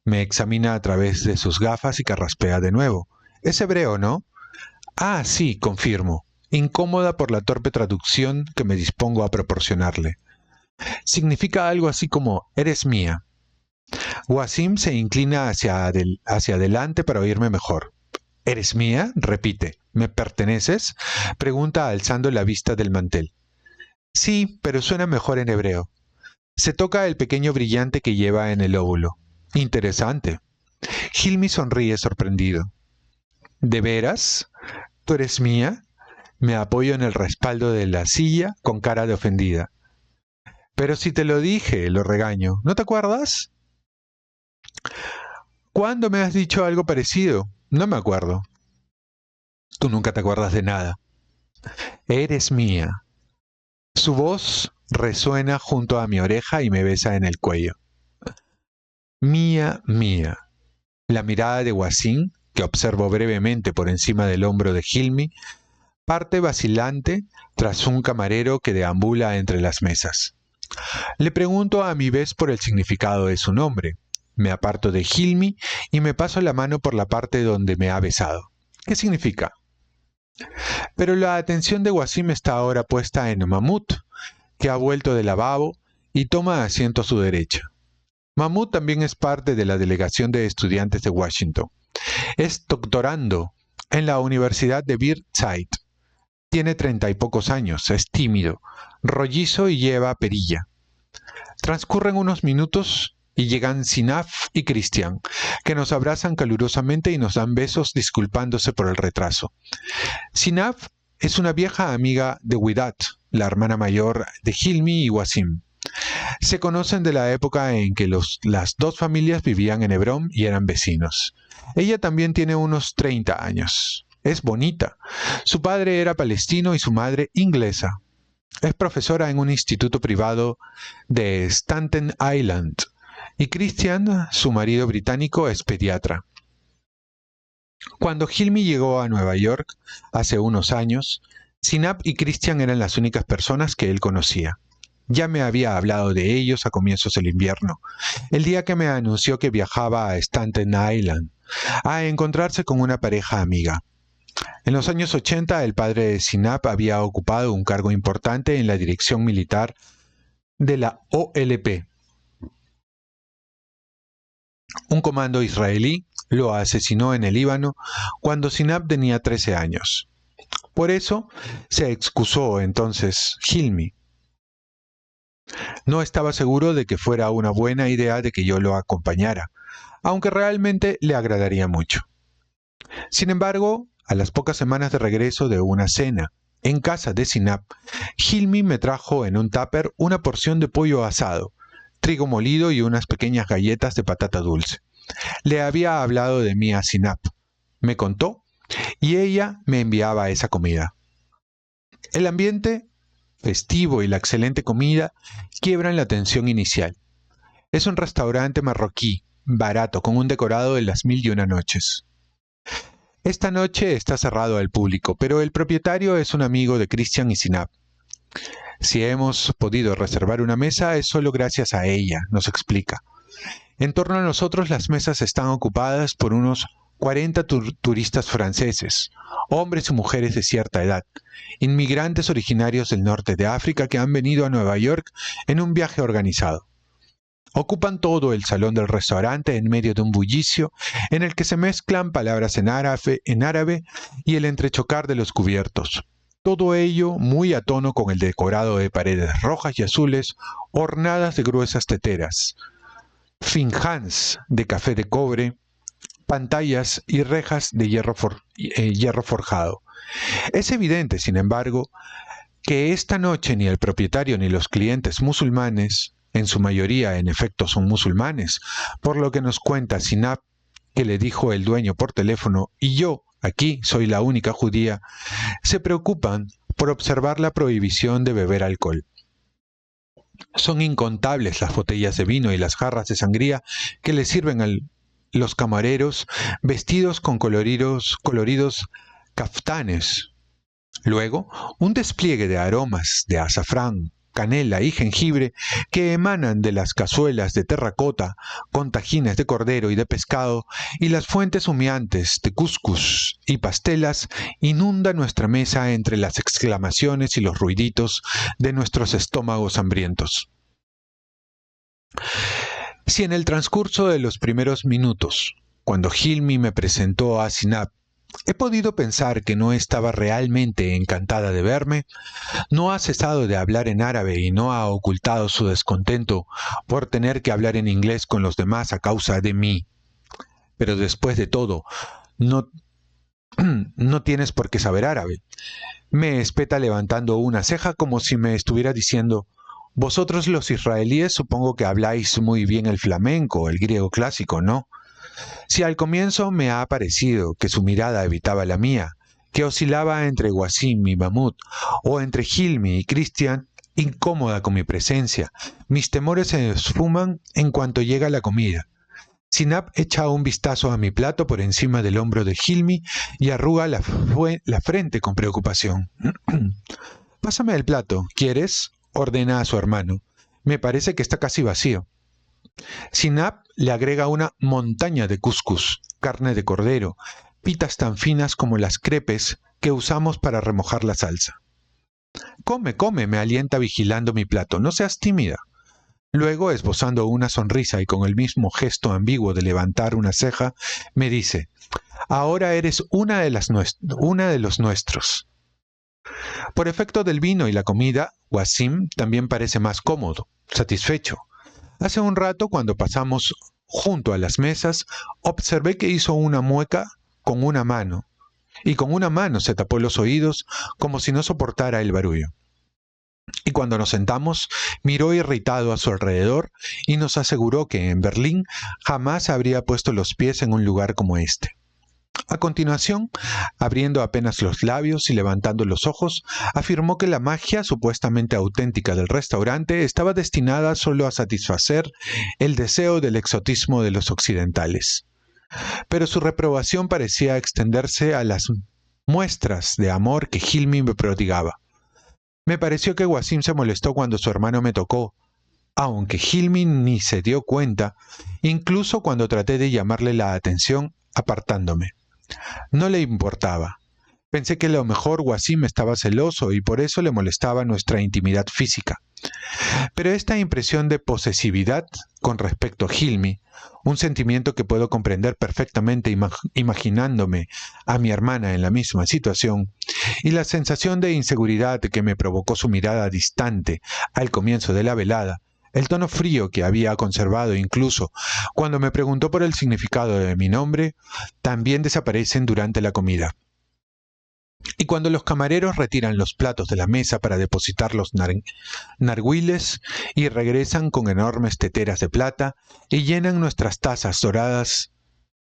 me examina a través de sus gafas y carraspea de nuevo. Es hebreo, ¿no? Ah, sí, confirmo, incómoda por la torpe traducción que me dispongo a proporcionarle. Significa algo así como, eres mía. Wasim se inclina hacia adelante para oírme mejor. ¿Eres mía?, repite. ¿Me perteneces?, pregunta alzando la vista del mantel. Sí, pero suena mejor en hebreo. Se toca el pequeño brillante que lleva en el óvulo. Interesante. Hilmi sonríe sorprendido. ¿De veras? ¿Tú eres mía? Me apoyo en el respaldo de la silla con cara de ofendida. Pero si te lo dije, lo regaño. ¿No te acuerdas? ¿Cuándo me has dicho algo parecido? No me acuerdo. Tú nunca te acuerdas de nada. Eres mía. Su voz resuena junto a mi oreja y me besa en el cuello. Mía, mía. La mirada de Wasim, que observo brevemente por encima del hombro de Hilmi, parte vacilante tras un camarero que deambula entre las mesas. Le pregunto a mi vez por el significado de su nombre. Me aparto de Hilmi y me paso la mano por la parte donde me ha besado. ¿Qué significa? Pero la atención de Wasim está ahora puesta en Mahmud, que ha vuelto del lavabo y toma asiento a su derecha. Mahmud también es parte de la delegación de estudiantes de Washington. Es doctorando en la Universidad de Birzeit. Tiene 30 y pocos años, es tímido, rollizo y lleva perilla. Transcurren unos minutos y llegan Sinaf y Christian, que nos abrazan calurosamente y nos dan besos disculpándose por el retraso. Sinaf es una vieja amiga de Widat, la hermana mayor de Hilmi y Wasim. Se conocen de la época en que las dos familias vivían en Hebrón y eran vecinos. Ella también tiene unos 30 años. Es bonita. Su padre era palestino y su madre inglesa. Es profesora en un instituto privado de Staten Island. Y Christian, su marido británico, es pediatra. Cuando Hilmi llegó a Nueva York hace unos años, Sinab y Christian eran las únicas personas que él conocía. Ya me había hablado de ellos a comienzos del invierno, el día que me anunció que viajaba a Staten Island, a encontrarse con una pareja amiga. En los años 80, el padre de Sinab había ocupado un cargo importante en la dirección militar de la OLP. Un comando israelí lo asesinó en el Líbano cuando Sinab tenía 13 años. Por eso se excusó entonces Hilmi. No estaba seguro de que fuera una buena idea de que yo lo acompañara, aunque realmente le agradaría mucho. Sin embargo, a las pocas semanas de regreso de una cena en casa de Sinab, Hilmi me trajo en un tupper una porción de pollo asado, trigo molido y unas pequeñas galletas de patata dulce. Le había hablado de mí a Sinab. Me contó y ella me enviaba esa comida. El ambiente festivo y la excelente comida quiebran la tensión inicial. Es un restaurante marroquí, barato, con un decorado de las 1001 noches. Esta noche está cerrado al público, pero el propietario es un amigo de Christian y Sinab. Si hemos podido reservar una mesa es solo gracias a ella, nos explica. En torno a nosotros las mesas están ocupadas por unos 40 turistas franceses, hombres y mujeres de cierta edad, inmigrantes originarios del norte de África que han venido a Nueva York en un viaje organizado. Ocupan todo el salón del restaurante en medio de un bullicio en el que se mezclan palabras en árabe y el entrechocar de los cubiertos. Todo ello muy a tono con el decorado de paredes rojas y azules ornadas de gruesas teteras, finjans de café de cobre, pantallas y rejas de hierro forjado. Es evidente, sin embargo, que esta noche ni el propietario ni los clientes musulmanes, en su mayoría en efecto son musulmanes, por lo que nos cuenta Sinab, que le dijo el dueño por teléfono, y yo, aquí soy la única judía, se preocupan por observar la prohibición de beber alcohol. Son incontables las botellas de vino y las jarras de sangría que le sirven a los camareros vestidos con coloridos caftanes. Luego, un despliegue de aromas de azafrán, canela y jengibre que emanan de las cazuelas de terracota con tajines de cordero y de pescado y las fuentes humeantes de cuscús y pastelas inundan nuestra mesa entre las exclamaciones y los ruiditos de nuestros estómagos hambrientos. Si en el transcurso de los primeros minutos, cuando Hilmi me presentó a Sinab, he podido pensar que no estaba realmente encantada de verme, no ha cesado de hablar en árabe y no ha ocultado su descontento por tener que hablar en inglés con los demás a causa de mí. Pero después de todo, no tienes por qué saber árabe. Me espeta levantando una ceja como si me estuviera diciendo: vosotros los israelíes supongo que habláis muy bien el flamenco, el griego clásico, ¿no? Si al comienzo me ha parecido que su mirada evitaba la mía, que oscilaba entre Wasim y Mahmoud, o entre Hilmi y Christian, incómoda con mi presencia, mis temores se esfuman en cuanto llega la comida. Sinab echa un vistazo a mi plato por encima del hombro de Hilmi y arruga la frente con preocupación. «Pásame el plato, ¿quieres?», ordena a su hermano. «Me parece que está casi vacío». Sinab le agrega una montaña de cuscús, carne de cordero, pitas tan finas como las crepes que usamos para remojar la salsa. «Come, come», me alienta vigilando mi plato, «no seas tímida». Luego, esbozando una sonrisa y con el mismo gesto ambiguo de levantar una ceja, me dice: «Ahora eres una de los nuestros». Por efecto del vino y la comida, Wasim también parece más cómodo, satisfecho. Hace un rato, cuando pasamos junto a las mesas, observé que hizo una mueca con una mano, y con una mano se tapó los oídos como si no soportara el barullo. Y cuando nos sentamos, miró irritado a su alrededor y nos aseguró que en Berlín jamás habría puesto los pies en un lugar como este. A continuación, abriendo apenas los labios y levantando los ojos, afirmó que la magia supuestamente auténtica del restaurante estaba destinada solo a satisfacer el deseo del exotismo de los occidentales. Pero su reprobación parecía extenderse a las muestras de amor que Hilmi me prodigaba. Me pareció que Wasim se molestó cuando su hermano me tocó, aunque Hilmi ni se dio cuenta, incluso cuando traté de llamarle la atención apartándome. No le importaba. Pensé que a lo mejor Wasim estaba celoso y por eso le molestaba nuestra intimidad física. Pero esta impresión de posesividad con respecto a Hilmi, un sentimiento que puedo comprender perfectamente imaginándome a mi hermana en la misma situación, y la sensación de inseguridad que me provocó su mirada distante al comienzo de la velada, el tono frío que había conservado incluso cuando me preguntó por el significado de mi nombre, también desaparecen durante la comida. Y cuando los camareros retiran los platos de la mesa para depositar los narguiles y regresan con enormes teteras de plata y llenan nuestras tazas doradas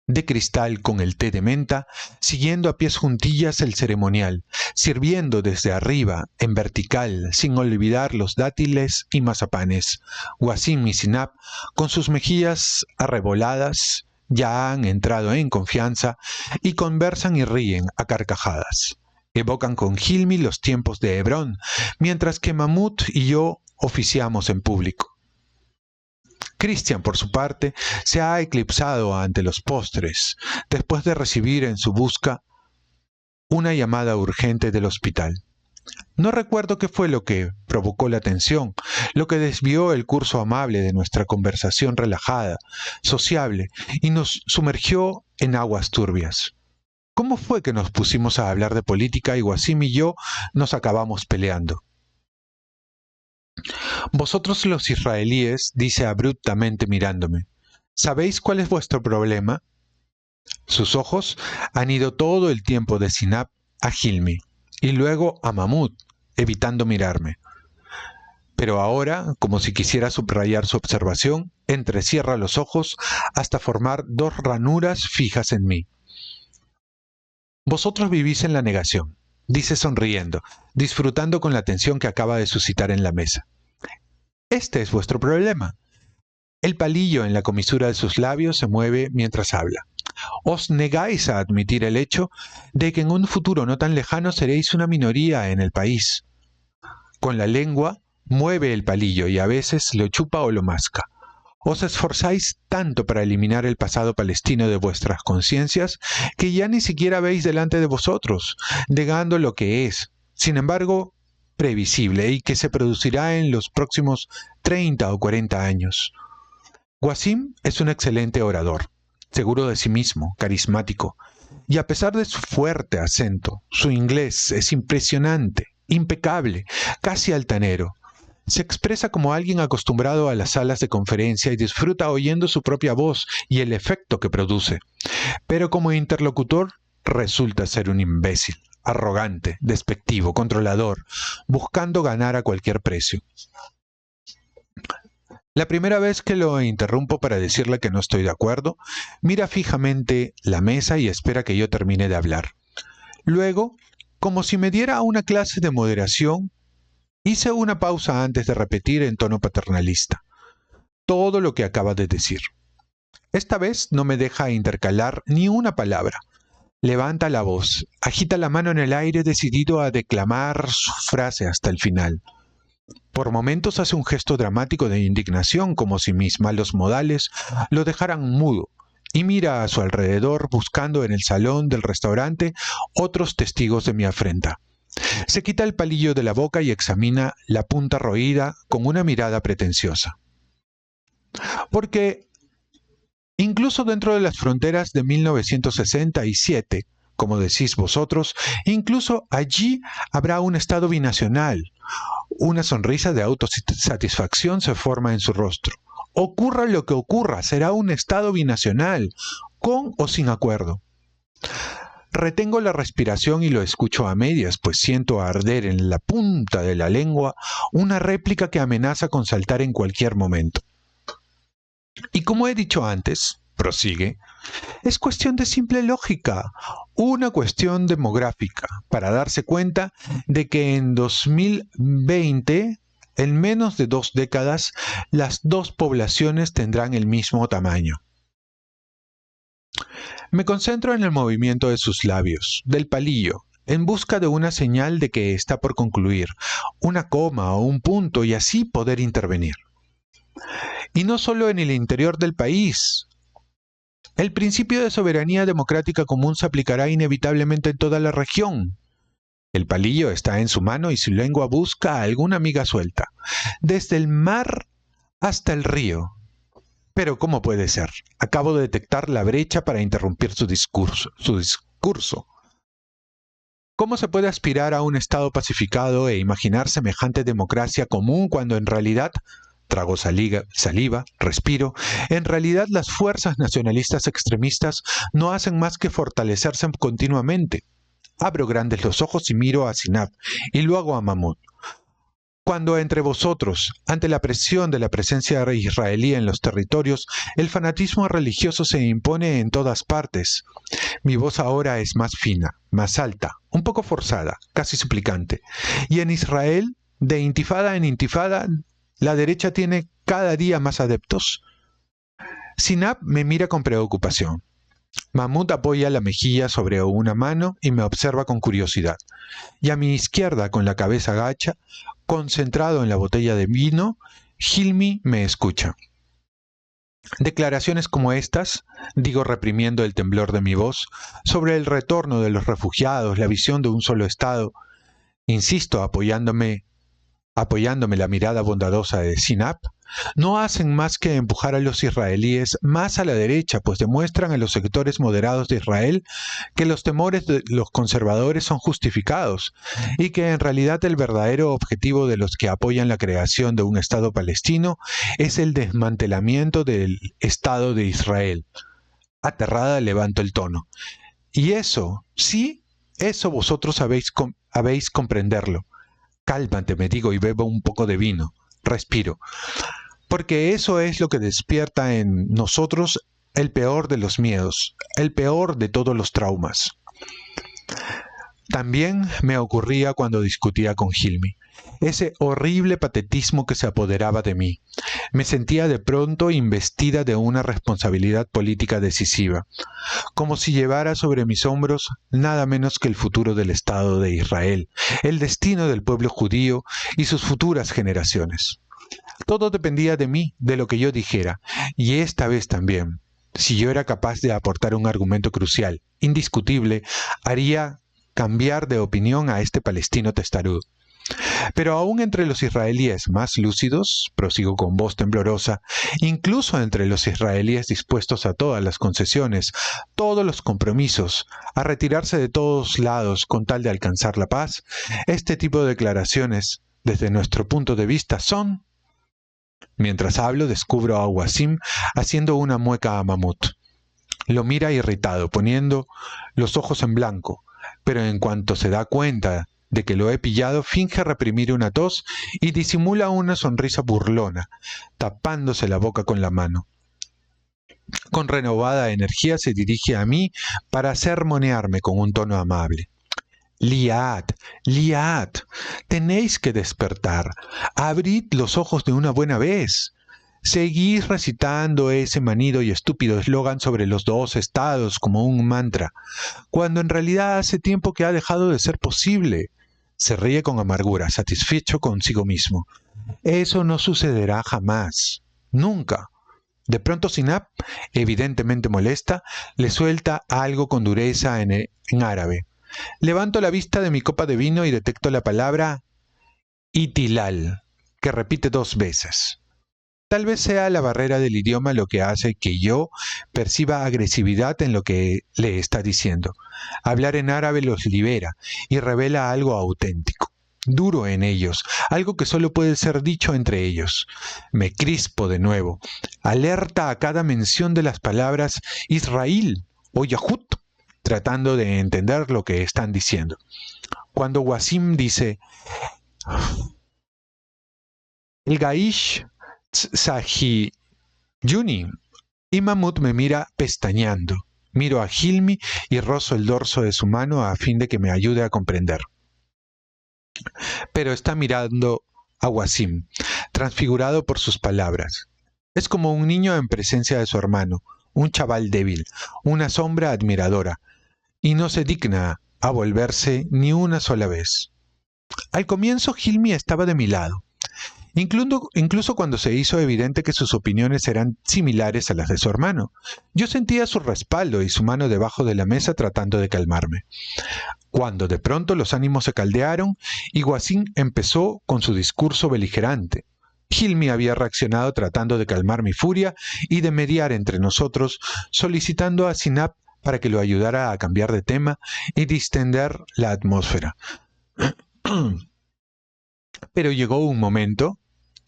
de cristal con el té de menta, siguiendo a pies juntillas el ceremonial, sirviendo desde arriba, en vertical, sin olvidar los dátiles y mazapanes. Wasim y Sinab, con sus mejillas arreboladas, ya han entrado en confianza y conversan y ríen a carcajadas. Evocan con Hilmi los tiempos de Hebrón, mientras que Mahmud y yo oficiamos en público. Christian, por su parte, se ha eclipsado ante los postres, después de recibir en su busca una llamada urgente del hospital. No recuerdo qué fue lo que provocó la tensión, lo que desvió el curso amable de nuestra conversación relajada, sociable, y nos sumergió en aguas turbias. ¿Cómo fue que nos pusimos a hablar de política y Wasim y yo nos acabamos peleando? Vosotros los israelíes, dice abruptamente mirándome, ¿sabéis cuál es vuestro problema? Sus ojos han ido todo el tiempo de Sinab a Hilmi y luego a Mahmud, evitando mirarme. Pero ahora, como si quisiera subrayar su observación, entrecierra los ojos hasta formar dos ranuras fijas en mí. Vosotros vivís en la negación, dice sonriendo, disfrutando con la tensión que acaba de suscitar en la mesa. Este es vuestro problema. El palillo en la comisura de sus labios se mueve mientras habla. Os negáis a admitir el hecho de que en un futuro no tan lejano seréis una minoría en el país. Con la lengua mueve el palillo y a veces lo chupa o lo masca. Os esforzáis tanto para eliminar el pasado palestino de vuestras conciencias que ya ni siquiera veis delante de vosotros, negando lo que es, sin embargo, previsible y que se producirá en los próximos 30 o 40 años. Wasim es un excelente orador, seguro de sí mismo, carismático, y a pesar de su fuerte acento, su inglés es impresionante, impecable, casi altanero. Se expresa como alguien acostumbrado a las salas de conferencia y disfruta oyendo su propia voz y el efecto que produce. Pero como interlocutor resulta ser un imbécil, arrogante, despectivo, controlador, buscando ganar a cualquier precio. La primera vez que lo interrumpo para decirle que no estoy de acuerdo, mira fijamente la mesa y espera que yo termine de hablar. Luego, como si me diera una clase de moderación, hice una pausa antes de repetir en tono paternalista todo lo que acaba de decir. Esta vez no me deja intercalar ni una palabra. Levanta la voz, agita la mano en el aire decidido a declamar su frase hasta el final. Por momentos hace un gesto dramático de indignación, como si mis malos modales lo dejaran mudo, y mira a su alrededor buscando en el salón del restaurante otros testigos de mi afrenta. Se quita el palillo de la boca y examina la punta roída con una mirada pretenciosa. Porque incluso dentro de las fronteras de 1967, como decís vosotros, incluso allí habrá un Estado binacional. Una sonrisa de autosatisfacción se forma en su rostro. Ocurra lo que ocurra, será un Estado binacional, con o sin acuerdo. Retengo la respiración y lo escucho a medias, pues siento arder en la punta de la lengua una réplica que amenaza con saltar en cualquier momento. Y como he dicho antes, prosigue, es cuestión de simple lógica, una cuestión demográfica, para darse cuenta de que en 2020, en menos de 2 décadas, las dos poblaciones tendrán el mismo tamaño. Me concentro en el movimiento de sus labios, del palillo, en busca de una señal de que está por concluir, una coma o un punto y así poder intervenir. Y no solo en el interior del país. El principio de soberanía democrática común se aplicará inevitablemente en toda la región. El palillo está en su mano y su lengua busca a alguna miga suelta, desde el mar hasta el río. Pero ¿cómo puede ser? Acabo de detectar la brecha para interrumpir su discurso. ¿Cómo se puede aspirar a un Estado pacificado e imaginar semejante democracia común cuando en realidad, trago saliva, respiro, en realidad las fuerzas nacionalistas extremistas no hacen más que fortalecerse continuamente? Abro grandes los ojos y miro a Sinab y luego a Mahmud. Cuando entre vosotros, ante la presión de la presencia israelí en los territorios, el fanatismo religioso se impone en todas partes. Mi voz ahora es más fina, más alta, un poco forzada, casi suplicante. Y en Israel, de intifada en intifada, la derecha tiene cada día más adeptos. Sinab me mira con preocupación. Mahmoud apoya la mejilla sobre una mano y me observa con curiosidad. Y a mi izquierda, con la cabeza gacha, concentrado en la botella de vino, Hilmi me escucha. Declaraciones como estas, digo reprimiendo el temblor de mi voz, sobre el retorno de los refugiados, la visión de un solo Estado, insisto apoyándome la mirada bondadosa de Sinab, no hacen más que empujar a los israelíes más a la derecha, pues demuestran a los sectores moderados de Israel que los temores de los conservadores son justificados y que en realidad el verdadero objetivo de los que apoyan la creación de un Estado palestino es el desmantelamiento del Estado de Israel. Aterrada levanto el tono. Y eso, sí, eso vosotros habéis comprenderlo. Cálmate, me digo, y bebo un poco de vino. Respiro. Porque eso es lo que despierta en nosotros el peor de los miedos, el peor de todos los traumas. También me ocurría cuando discutía con Hilmi. Ese horrible patetismo que se apoderaba de mí. Me sentía de pronto investida de una responsabilidad política decisiva, como si llevara sobre mis hombros nada menos que el futuro del Estado de Israel, el destino del pueblo judío y sus futuras generaciones. Todo dependía de mí, de lo que yo dijera, y esta vez también. Si yo era capaz de aportar un argumento crucial, indiscutible, haría cambiar de opinión a este palestino testarudo. Pero aún entre los israelíes más lúcidos, prosigo con voz temblorosa, incluso entre los israelíes dispuestos a todas las concesiones, todos los compromisos, a retirarse de todos lados con tal de alcanzar la paz, este tipo de declaraciones, desde nuestro punto de vista, son... Mientras hablo, descubro a Wasim haciendo una mueca a Mahmoud. Lo mira irritado, poniendo los ojos en blanco, pero en cuanto se da cuenta de que lo he pillado, finge reprimir una tos y disimula una sonrisa burlona, tapándose la boca con la mano. Con renovada energía se dirige a mí para sermonearme con un tono amable. Liad, Liad, tenéis que despertar, abrid los ojos de una buena vez. Seguís recitando ese manido y estúpido eslogan sobre los dos estados como un mantra, cuando en realidad hace tiempo que ha dejado de ser posible. Se ríe con amargura, satisfecho consigo mismo. Eso no sucederá jamás, nunca. De pronto Sinab, evidentemente molesta, le suelta algo con dureza en árabe. Levanto la vista de mi copa de vino y detecto la palabra itilal, que repite 2 veces. Tal vez sea la barrera del idioma lo que hace que yo perciba agresividad en lo que le está diciendo. Hablar en árabe los libera y revela algo auténtico, duro en ellos, algo que solo puede ser dicho entre ellos. Me crispo de nuevo, alerta a cada mención de las palabras Israel o Yahud, tratando de entender lo que están diciendo. Cuando Wasim dice el Gaish Sahi Yuni, y Mahmoud me mira pestañeando. Miro a Hilmi y rozo el dorso de su mano a fin de que me ayude a comprender. Pero está mirando a Wasim, transfigurado por sus palabras. Es como un niño en presencia de su hermano, un chaval débil, una sombra admiradora, y no se digna a volverse ni una sola vez. Al comienzo Hilmi estaba de mi lado. Incluso cuando se hizo evidente que sus opiniones eran similares a las de su hermano. Yo sentía su respaldo y su mano debajo de la mesa tratando de calmarme. Cuando de pronto los ánimos se caldearon y Wasim empezó con su discurso beligerante. Hilmi había reaccionado tratando de calmar mi furia y de mediar entre nosotros, solicitando a Sinab para que lo ayudara a cambiar de tema y distender la atmósfera. Pero llegó un momento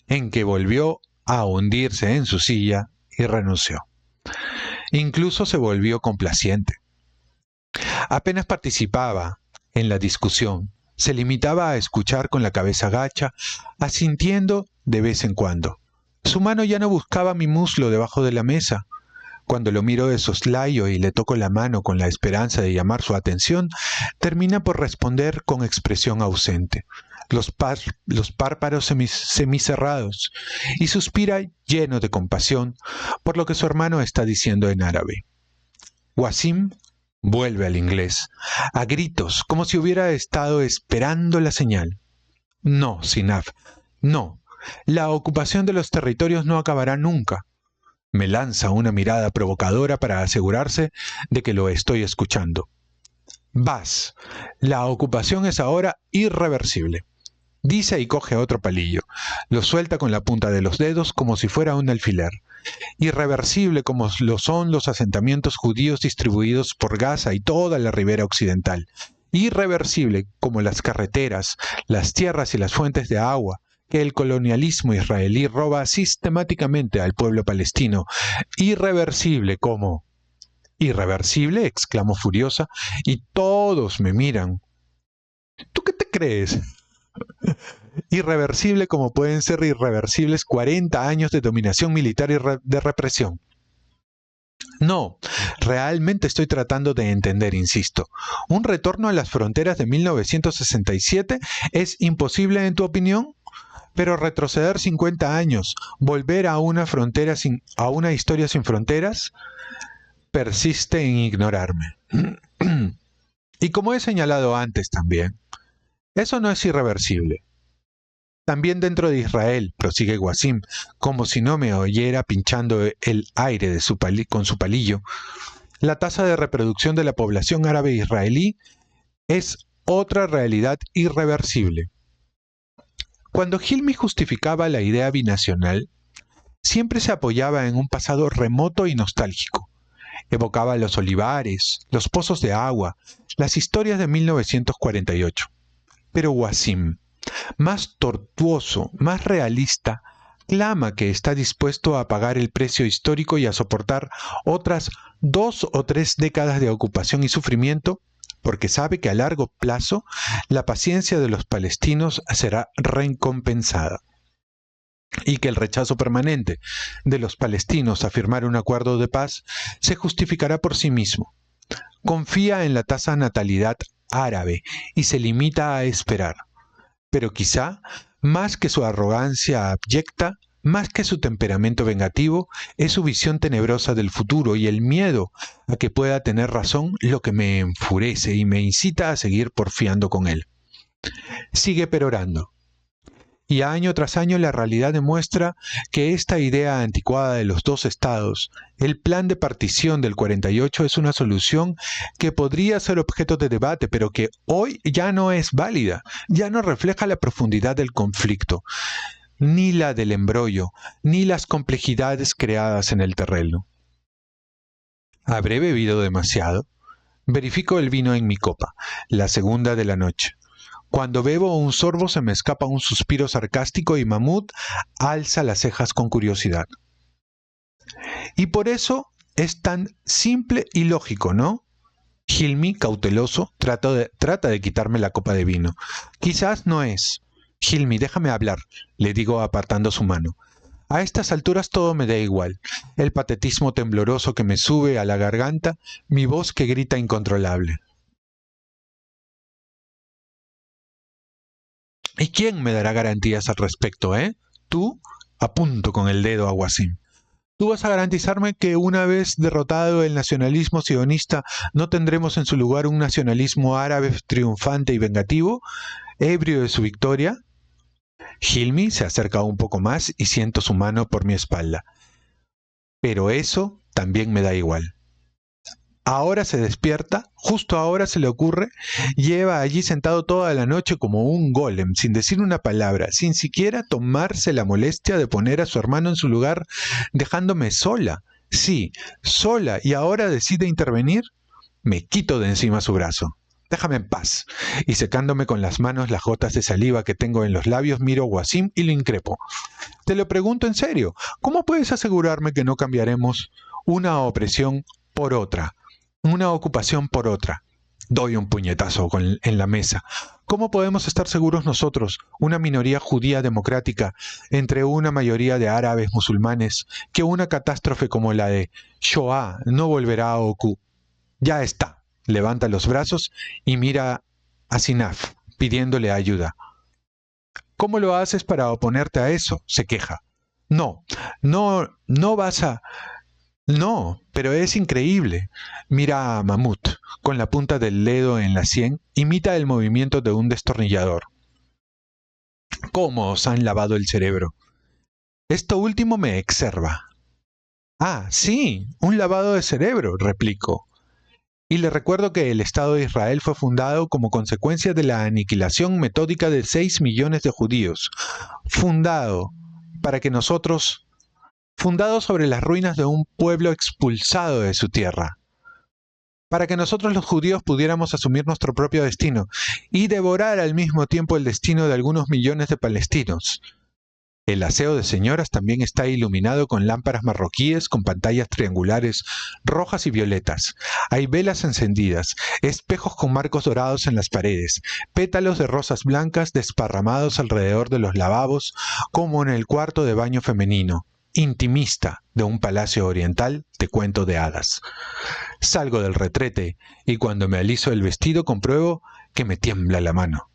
en que volvió a hundirse en su silla y renunció. Incluso se volvió complaciente. Apenas participaba en la discusión, Se limitaba a escuchar con la cabeza gacha, asintiendo de vez en cuando. Su mano ya no buscaba mi muslo debajo de la mesa. Cuando lo miro de soslayo y le toco la mano con la esperanza de llamar su atención, termina por responder con expresión ausente, los párpados semicerrados, y suspira lleno de compasión por lo que su hermano está diciendo en árabe. Wasim vuelve al inglés, a gritos, como si hubiera estado esperando la señal. No, Sinaf, no. La ocupación de los territorios no acabará nunca. Me lanza una mirada provocadora para asegurarse de que lo estoy escuchando. Vas. La ocupación es ahora irreversible. Dice y coge otro palillo. Lo suelta con la punta de los dedos como si fuera un alfiler. Irreversible como lo son los asentamientos judíos distribuidos por Gaza y toda la ribera occidental. Irreversible como las carreteras, las tierras y las fuentes de agua que el colonialismo israelí roba sistemáticamente al pueblo palestino. Irreversible como... ¿Irreversible?, exclamo furiosa, y todos me miran. ¿Tú qué te crees? Irreversible como pueden ser irreversibles 40 años de dominación militar y de represión. No, realmente estoy tratando de entender, insisto. ¿Un retorno a las fronteras de 1967 es imposible en tu opinión? Pero retroceder 50 años, volver a una historia sin fronteras, persiste en ignorarme. Y como he señalado antes también, eso no es irreversible. También dentro de Israel, prosigue Wasim, como si no me oyera pinchando el aire con su palillo, la tasa de reproducción de la población árabe israelí es otra realidad irreversible. Cuando Hilmi justificaba la idea binacional, siempre se apoyaba en un pasado remoto y nostálgico. Evocaba los olivares, los pozos de agua, las historias de 1948. Pero Wasim, más tortuoso, más realista, clama que está dispuesto a pagar el precio histórico y a soportar otras 2 o 3 décadas de ocupación y sufrimiento, porque sabe que a largo plazo la paciencia de los palestinos será recompensada y que el rechazo permanente de los palestinos a firmar un acuerdo de paz se justificará por sí mismo. Confía en la tasa natalidad árabe y se limita a esperar. Pero quizá, más que su arrogancia abyecta, más que su temperamento vengativo, es su visión tenebrosa del futuro y el miedo a que pueda tener razón lo que me enfurece y me incita a seguir porfiando con él. Sigue perorando. Y año tras año la realidad demuestra que esta idea anticuada de los dos estados, el plan de partición del 48, es una solución que podría ser objeto de debate, pero que hoy ya no es válida, ya no refleja la profundidad del conflicto, ni la del embrollo, ni las complejidades creadas en el terreno. ¿Habré bebido demasiado? Verifico el vino en mi copa, la segunda de la noche. Cuando bebo un sorbo se me escapa un suspiro sarcástico y Mahmoud alza las cejas con curiosidad. Y por eso es tan simple y lógico, ¿no? Hilmi, cauteloso, trata de quitarme la copa de vino. Quizás no es. Hilmi, déjame hablar, le digo apartando su mano. A estas alturas todo me da igual. El patetismo tembloroso que me sube a la garganta, mi voz que grita incontrolable. ¿Y quién me dará garantías al respecto, Tú, apunto con el dedo a Wasim. ¿Tú vas a garantizarme que una vez derrotado el nacionalismo sionista no tendremos en su lugar un nacionalismo árabe triunfante y vengativo, ebrio de su victoria? Hilmi se acerca un poco más y siento su mano por mi espalda. Pero eso también me da igual. Ahora se despierta, justo ahora se le ocurre, lleva allí sentado toda la noche como un golem, sin decir una palabra, sin siquiera tomarse la molestia de poner a su hermano en su lugar, dejándome sola. Sí, sola, y ahora decide intervenir. Me quito de encima su brazo. Déjame en paz. Y secándome con las manos las gotas de saliva que tengo en los labios, miro a Wasim y lo increpo. Te lo pregunto en serio, ¿cómo puedes asegurarme que no cambiaremos una opresión por otra? Una ocupación por otra. Doy un puñetazo en la mesa. ¿Cómo podemos estar seguros nosotros, una minoría judía democrática, entre una mayoría de árabes musulmanes, que una catástrofe como la de Shoah no volverá a ocurrir? Ya está. Levanta los brazos y mira a Sinaf, pidiéndole ayuda. ¿Cómo lo haces para oponerte a eso?, se queja. No vas a... No, pero es increíble. Mira a Mahmoud, con la punta del dedo en la sien, imita el movimiento de un destornillador. ¿Cómo os han lavado el cerebro? Esto último me exerba. Ah, sí, un lavado de cerebro, replico. Y le recuerdo que el Estado de Israel fue fundado como consecuencia de la aniquilación metódica de 6 millones de judíos. Fundado sobre las ruinas de un pueblo expulsado de su tierra, para que nosotros los judíos pudiéramos asumir nuestro propio destino y devorar al mismo tiempo el destino de algunos millones de palestinos. El aseo de señoras también está iluminado con lámparas marroquíes con pantallas triangulares rojas y violetas. Hay velas encendidas, espejos con marcos dorados en las paredes, pétalos de rosas blancas desparramados alrededor de los lavabos, como en el cuarto de baño femenino, intimista de un palacio oriental de cuento de hadas. Salgo del retrete y cuando me aliso el vestido compruebo que me tiembla la mano.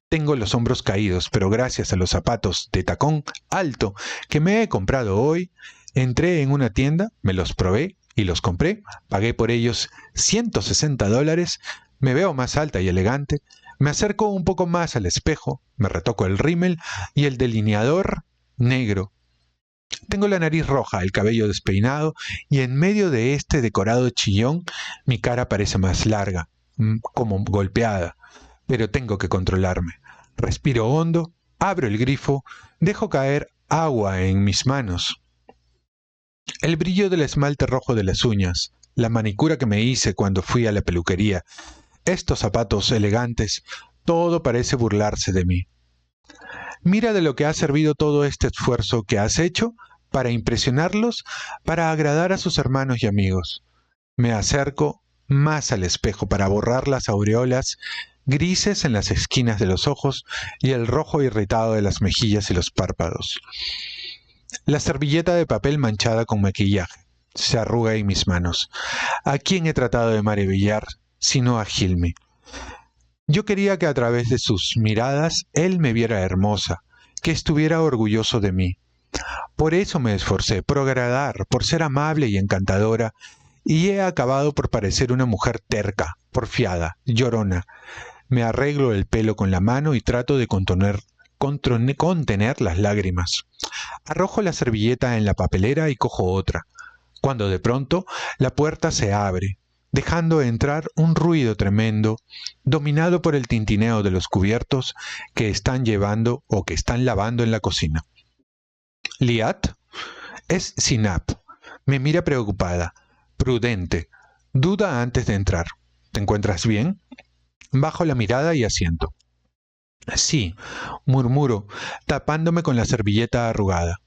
Tengo los hombros caídos, pero gracias a los zapatos de tacón alto que me he comprado hoy, entré en una tienda, me los probé y los compré, pagué por ellos $160, me veo más alta y elegante, me acerco un poco más al espejo, me retoco el rímel y el delineador negro. Tengo la nariz roja, el cabello despeinado y en medio de este decorado chillón mi cara parece más larga, como golpeada, pero tengo que controlarme. Respiro hondo, abro el grifo, dejo caer agua en mis manos. El brillo del esmalte rojo de las uñas, la manicura que me hice cuando fui a la peluquería, estos zapatos elegantes, todo parece burlarse de mí. Mira de lo que ha servido todo este esfuerzo que has hecho para impresionarlos, para agradar a sus hermanos y amigos. Me acerco más al espejo para borrar las aureolas grises en las esquinas de los ojos y el rojo irritado de las mejillas y los párpados. La servilleta de papel manchada con maquillaje se arruga en mis manos. ¿A quién he tratado de maravillar sino a Hilmi? Yo quería que a través de sus miradas él me viera hermosa, que estuviera orgulloso de mí. Por eso me esforcé, por agradar, por ser amable y encantadora, y he acabado por parecer una mujer terca, porfiada, llorona. Me arreglo el pelo con la mano y trato de contener las lágrimas. Arrojo la servilleta en la papelera y cojo otra, cuando de pronto la puerta se abre, dejando entrar un ruido tremendo, dominado por el tintineo de los cubiertos que están llevando o que están lavando en la cocina. ¿Liat? Es Sinap. Me mira preocupada, prudente, duda antes de entrar. ¿Te encuentras bien? Bajo la mirada y asiento. Sí, murmuro, tapándome con la servilleta arrugada.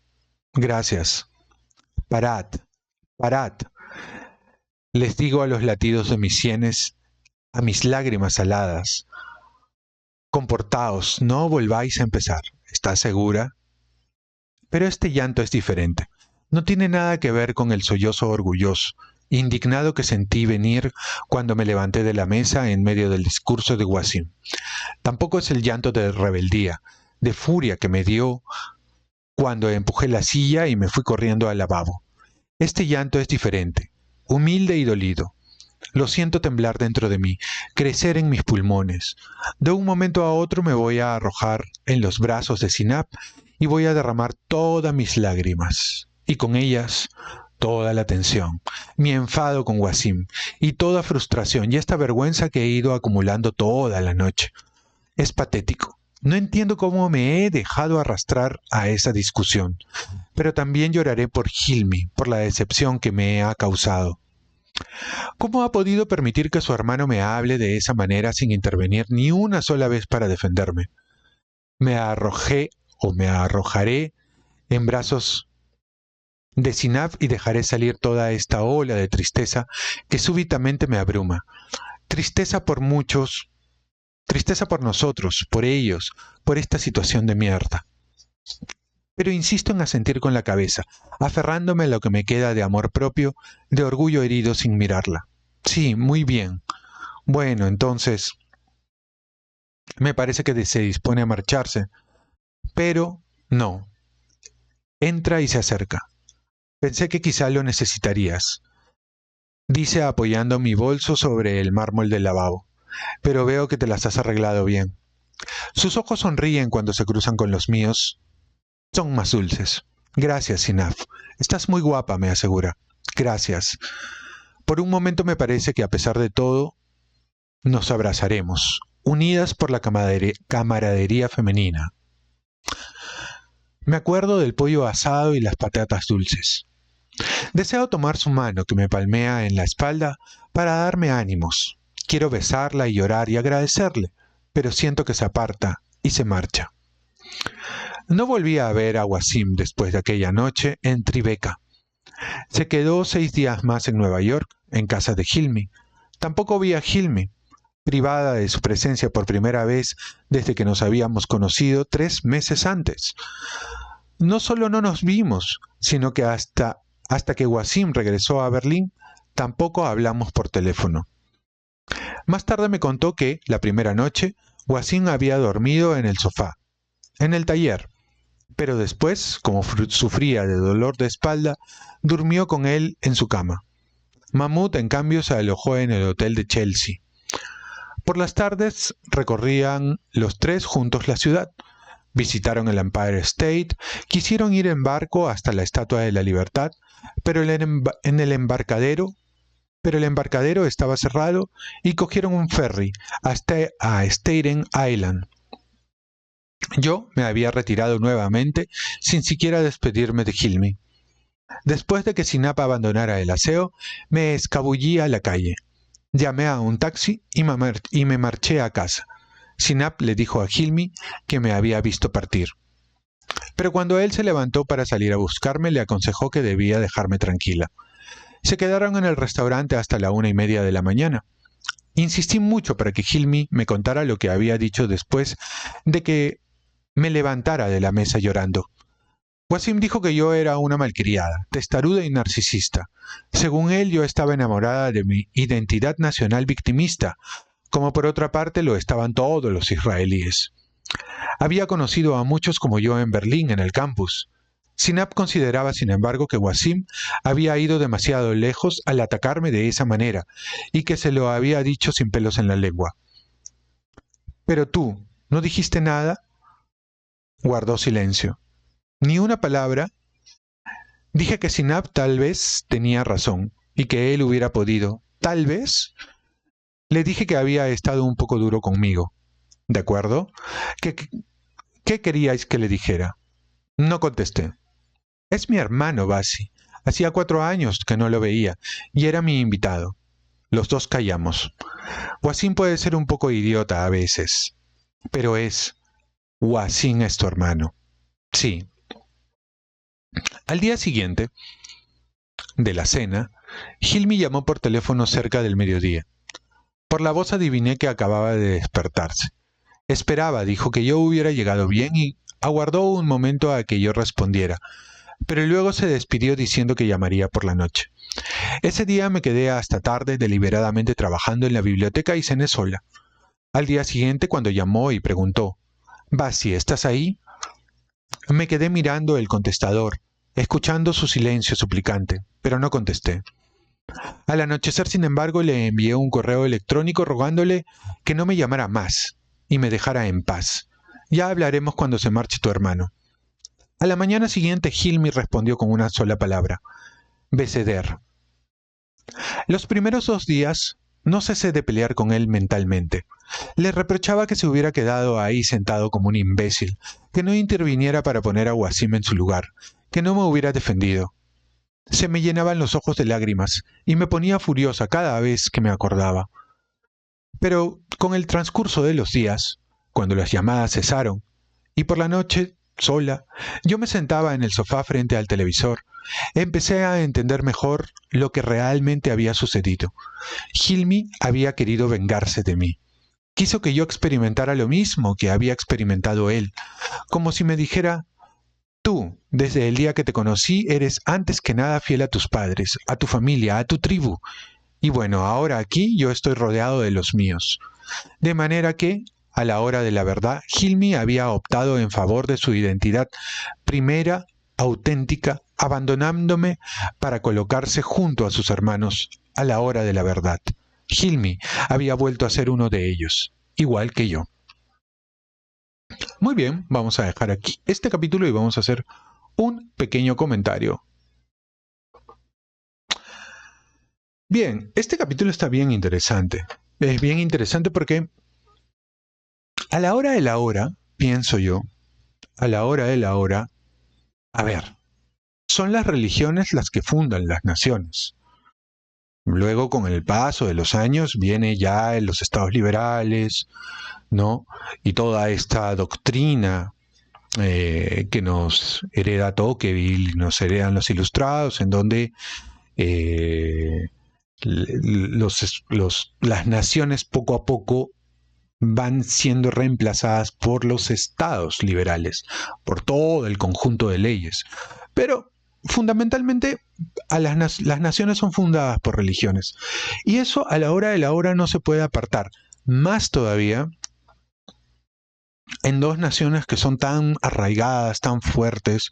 Gracias. Parad, parad. Les digo a los latidos de mis sienes, a mis lágrimas saladas. Comportaos, no volváis a empezar. ¿Estás segura? Pero este llanto es diferente. No tiene nada que ver con el sollozo orgulloso, indignado que sentí venir cuando me levanté de la mesa en medio del discurso de Wasim. Tampoco es el llanto de rebeldía, de furia que me dio cuando empujé la silla y me fui corriendo al lavabo. Este llanto es diferente, humilde y dolido. Lo siento temblar dentro de mí, crecer en mis pulmones. De un momento a otro me voy a arrojar en los brazos de Sinap y voy a derramar todas mis lágrimas, y con ellas toda la tensión, mi enfado con Wasim, y toda frustración y esta vergüenza que he ido acumulando toda la noche. Es patético. No entiendo cómo me he dejado arrastrar a esa discusión, pero también lloraré por Hilmi, por la decepción que me ha causado. ¿Cómo ha podido permitir que su hermano me hable de esa manera sin intervenir ni una sola vez para defenderme? Me arrojaré en brazos de Sinaf y dejaré salir toda esta ola de tristeza que súbitamente me abruma. Tristeza por muchos, tristeza por nosotros, por ellos, por esta situación de mierda. Pero insisto en asentir con la cabeza, aferrándome a lo que me queda de amor propio, de orgullo herido sin mirarla. Sí, muy bien. Bueno, entonces, me parece que se dispone a marcharse. Pero no. Entra y se acerca. Pensé que quizá lo necesitarías, dice apoyando mi bolso sobre el mármol del lavabo. Pero veo que te las has arreglado bien. Sus ojos sonríen cuando se cruzan con los míos. Son más dulces. Gracias, Sinaf. Estás muy guapa, me asegura. Gracias. Por un momento me parece que a pesar de todo, nos abrazaremos, unidas por la camaradería femenina. Me acuerdo del pollo asado y las patatas dulces. Deseo tomar su mano que me palmea en la espalda para darme ánimos. Quiero besarla y llorar y agradecerle, pero siento que se aparta y se marcha. No volví a ver a Wasim después de aquella noche en Tribeca. Se quedó 6 días más en Nueva York, en casa de Hilmi. Tampoco vi a Hilmi, privada de su presencia por primera vez desde que nos habíamos conocido 3 meses antes. No solo no nos vimos, sino que hasta que Wasim regresó a Berlín, tampoco hablamos por teléfono. Más tarde me contó que, la primera noche, Wasim había dormido en el sofá, en el taller, pero después, como sufría de dolor de espalda, durmió con él en su cama. Mahmoud, en cambio, se alojó en el hotel de Chelsea. Por las tardes recorrían los 3 juntos la ciudad. Visitaron el Empire State, quisieron ir en barco hasta la Estatua de la Libertad, pero el embarcadero estaba cerrado y cogieron un ferry hasta a Staten Island. Yo me había retirado nuevamente sin siquiera despedirme de Hilmi. Después de que Sinap abandonara el aseo, me escabullí a la calle. Llamé a un taxi y me marché a casa. Sinap le dijo a Hilmi que me había visto partir. Pero cuando él se levantó para salir a buscarme, le aconsejó que debía dejarme tranquila. Se quedaron en el restaurante hasta la 1:30 de la mañana. Insistí mucho para que Hilmi me contara lo que había dicho después de que me levantara de la mesa llorando. Wasim dijo que yo era una malcriada, testaruda y narcisista. Según él, yo estaba enamorada de mi identidad nacional victimista, como por otra parte lo estaban todos los israelíes. Había conocido a muchos como yo en Berlín, en el campus. Sinap consideraba, sin embargo, que Wasim había ido demasiado lejos al atacarme de esa manera, y que se lo había dicho sin pelos en la lengua. «¿Pero tú, no dijiste nada?» Guardó silencio. «¿Ni una palabra?» Dije que Sinap tal vez tenía razón, y que él hubiera podido. ¿Tal vez? Le dije que había estado un poco duro conmigo. ¿De acuerdo? ¿Qué queríais que le dijera? No contesté. Es mi hermano, Basi. Hacía 4 años que no lo veía, y era mi invitado. Los dos callamos. Wasim puede ser un poco idiota a veces, pero Wasim es tu hermano. Sí. Al día siguiente de la cena, Hilmi llamó por teléfono cerca del mediodía. Por la voz adiviné que acababa de despertarse. Esperaba, dijo, que yo hubiera llegado bien y aguardó un momento a que yo respondiera, pero luego se despidió diciendo que llamaría por la noche. Ese día me quedé hasta tarde deliberadamente trabajando en la biblioteca y cené sola. Al día siguiente, cuando llamó y preguntó, «Basi, ¿estás ahí?», me quedé mirando el contestador, escuchando su silencio suplicante, pero no contesté. Al anochecer, sin embargo, le envié un correo electrónico rogándole que no me llamara más y me dejara en paz. Ya hablaremos cuando se marche tu hermano. A la mañana siguiente, Hilmi respondió con una sola palabra: Beseder. Los primeros 2 días no cesé de pelear con él mentalmente. Le reprochaba que se hubiera quedado ahí sentado como un imbécil, que no interviniera para poner a Wasim en su lugar, que no me hubiera defendido. Se me llenaban los ojos de lágrimas y me ponía furiosa cada vez que me acordaba. Pero con el transcurso de los días, cuando las llamadas cesaron, y por la noche, sola, yo me sentaba en el sofá frente al televisor, empecé a entender mejor lo que realmente había sucedido. Hilmi había querido vengarse de mí. Quiso que yo experimentara lo mismo que había experimentado él, como si me dijera: tú, desde el día que te conocí, eres antes que nada fiel a tus padres, a tu familia, a tu tribu. Y bueno, ahora aquí yo estoy rodeado de los míos. De manera que, a la hora de la verdad, Hilmi había optado en favor de su identidad primera, auténtica, abandonándome para colocarse junto a sus hermanos a la hora de la verdad. Hilmi había vuelto a ser uno de ellos, igual que yo. Muy bien, vamos a dejar aquí este capítulo y vamos a hacer un pequeño comentario. Bien, este capítulo está bien interesante. Es bien interesante porque a la hora de la hora, pienso yo, a la hora de la hora, a ver, son las religiones las que fundan las naciones. Luego, con el paso de los años, viene ya los estados liberales, ¿no? Y toda esta doctrina que nos hereda Tocqueville, nos heredan los ilustrados, en donde las naciones poco a poco van siendo reemplazadas por los estados liberales, por todo el conjunto de leyes. Pero fundamentalmente las naciones son fundadas por religiones. Y eso a la hora de la hora no se puede apartar. Más todavía en dos naciones que son tan arraigadas, tan fuertes,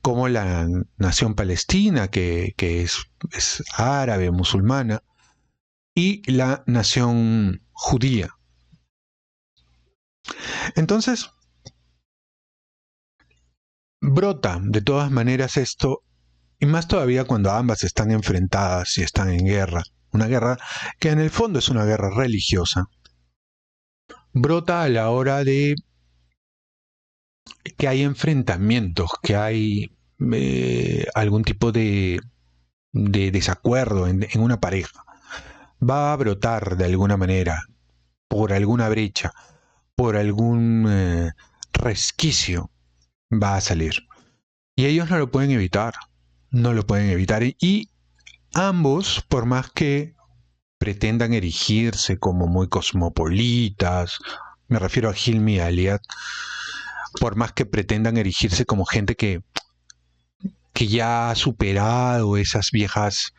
como la nación palestina, que es árabe, musulmana, y la nación judía. Entonces, brota de todas maneras esto, y más todavía cuando ambas están enfrentadas y están en guerra, una guerra que en el fondo es una guerra religiosa, brota a la hora de que hay enfrentamientos, que hay algún tipo de desacuerdo en una pareja. Va a brotar de alguna manera, por alguna brecha, por algún resquicio, va a salir. Y ellos no lo pueden evitar, no lo pueden evitar. Y ambos, por más que pretendan erigirse como muy cosmopolitas, me refiero a Hilmi y a Aliad, por más que pretendan erigirse como gente que ya ha superado esas viejas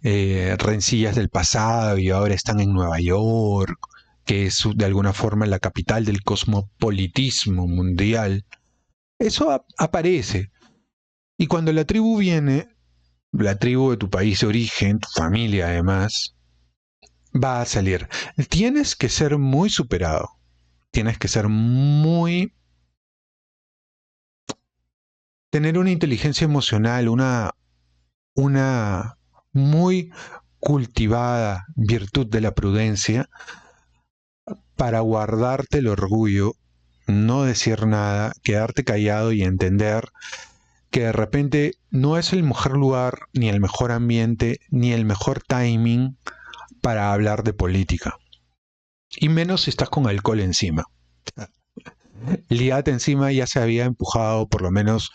rencillas del pasado y ahora están en Nueva York, que es de alguna forma la capital del cosmopolitismo mundial, eso aparece. Y cuando la tribu viene, la tribu de tu país de origen, tu familia además, va a salir. Tienes que ser muy superado. Tienes que ser muy... tener una inteligencia emocional, una muy cultivada virtud de la prudencia para guardarte el orgullo, no decir nada, quedarte callado y entender que de repente no es el mejor lugar, ni el mejor ambiente, ni el mejor timing para hablar de política. Y menos si estás con alcohol encima. Liat encima ya se había empujado por lo menos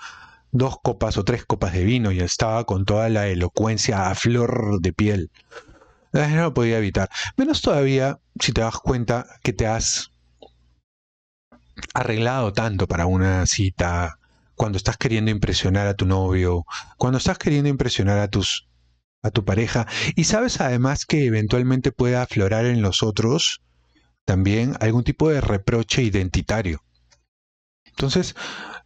2 copas o 3 copas de vino y estaba con toda la elocuencia a flor de piel. No lo podía evitar. Menos todavía si te das cuenta que te has arreglado tanto para una cita, cuando estás queriendo impresionar a tu novio, cuando estás queriendo impresionar a tu pareja, y sabes además que eventualmente puede aflorar en los otros también algún tipo de reproche identitario. Entonces,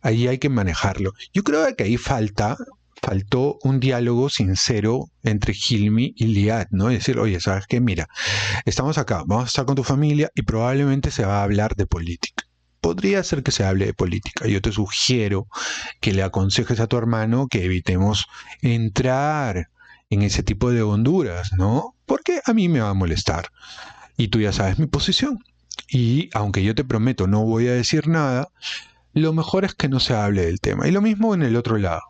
ahí hay que manejarlo. Yo creo que ahí faltó un diálogo sincero entre Hilmi y Liat, ¿no? Es decir, oye, ¿sabes qué? Mira, estamos acá, vamos a estar con tu familia y probablemente se va a hablar de política. Podría ser que se hable de política. Yo te sugiero que le aconsejes a tu hermano que evitemos entrar en ese tipo de honduras, ¿no? Porque a mí me va a molestar. Y tú ya sabes mi posición. Y aunque yo te prometo no voy a decir nada, lo mejor es que no se hable del tema. Y lo mismo en el otro lado,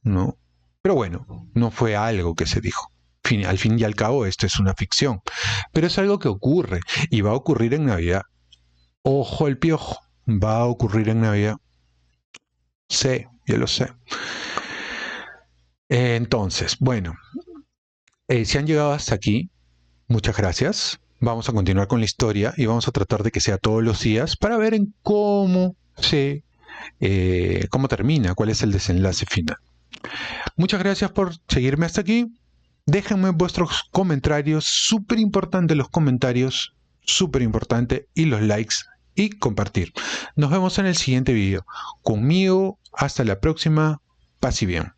¿no? Pero bueno, no fue algo que se dijo. Al fin y al cabo, esto es una ficción. Pero es algo que ocurre y va a ocurrir en Navidad. Ojo el piojo, va a ocurrir en Navidad. Sé, yo lo sé. Entonces, bueno, si han llegado hasta aquí, muchas gracias. Vamos a continuar con la historia y vamos a tratar de que sea todos los días para ver en cómo termina, cuál es el desenlace final. Muchas gracias por seguirme hasta aquí. Déjenme vuestros comentarios, súper importante los comentarios, súper importante, y los likes y compartir. Nos vemos en el siguiente video. Conmigo, hasta la próxima. Paz y bien.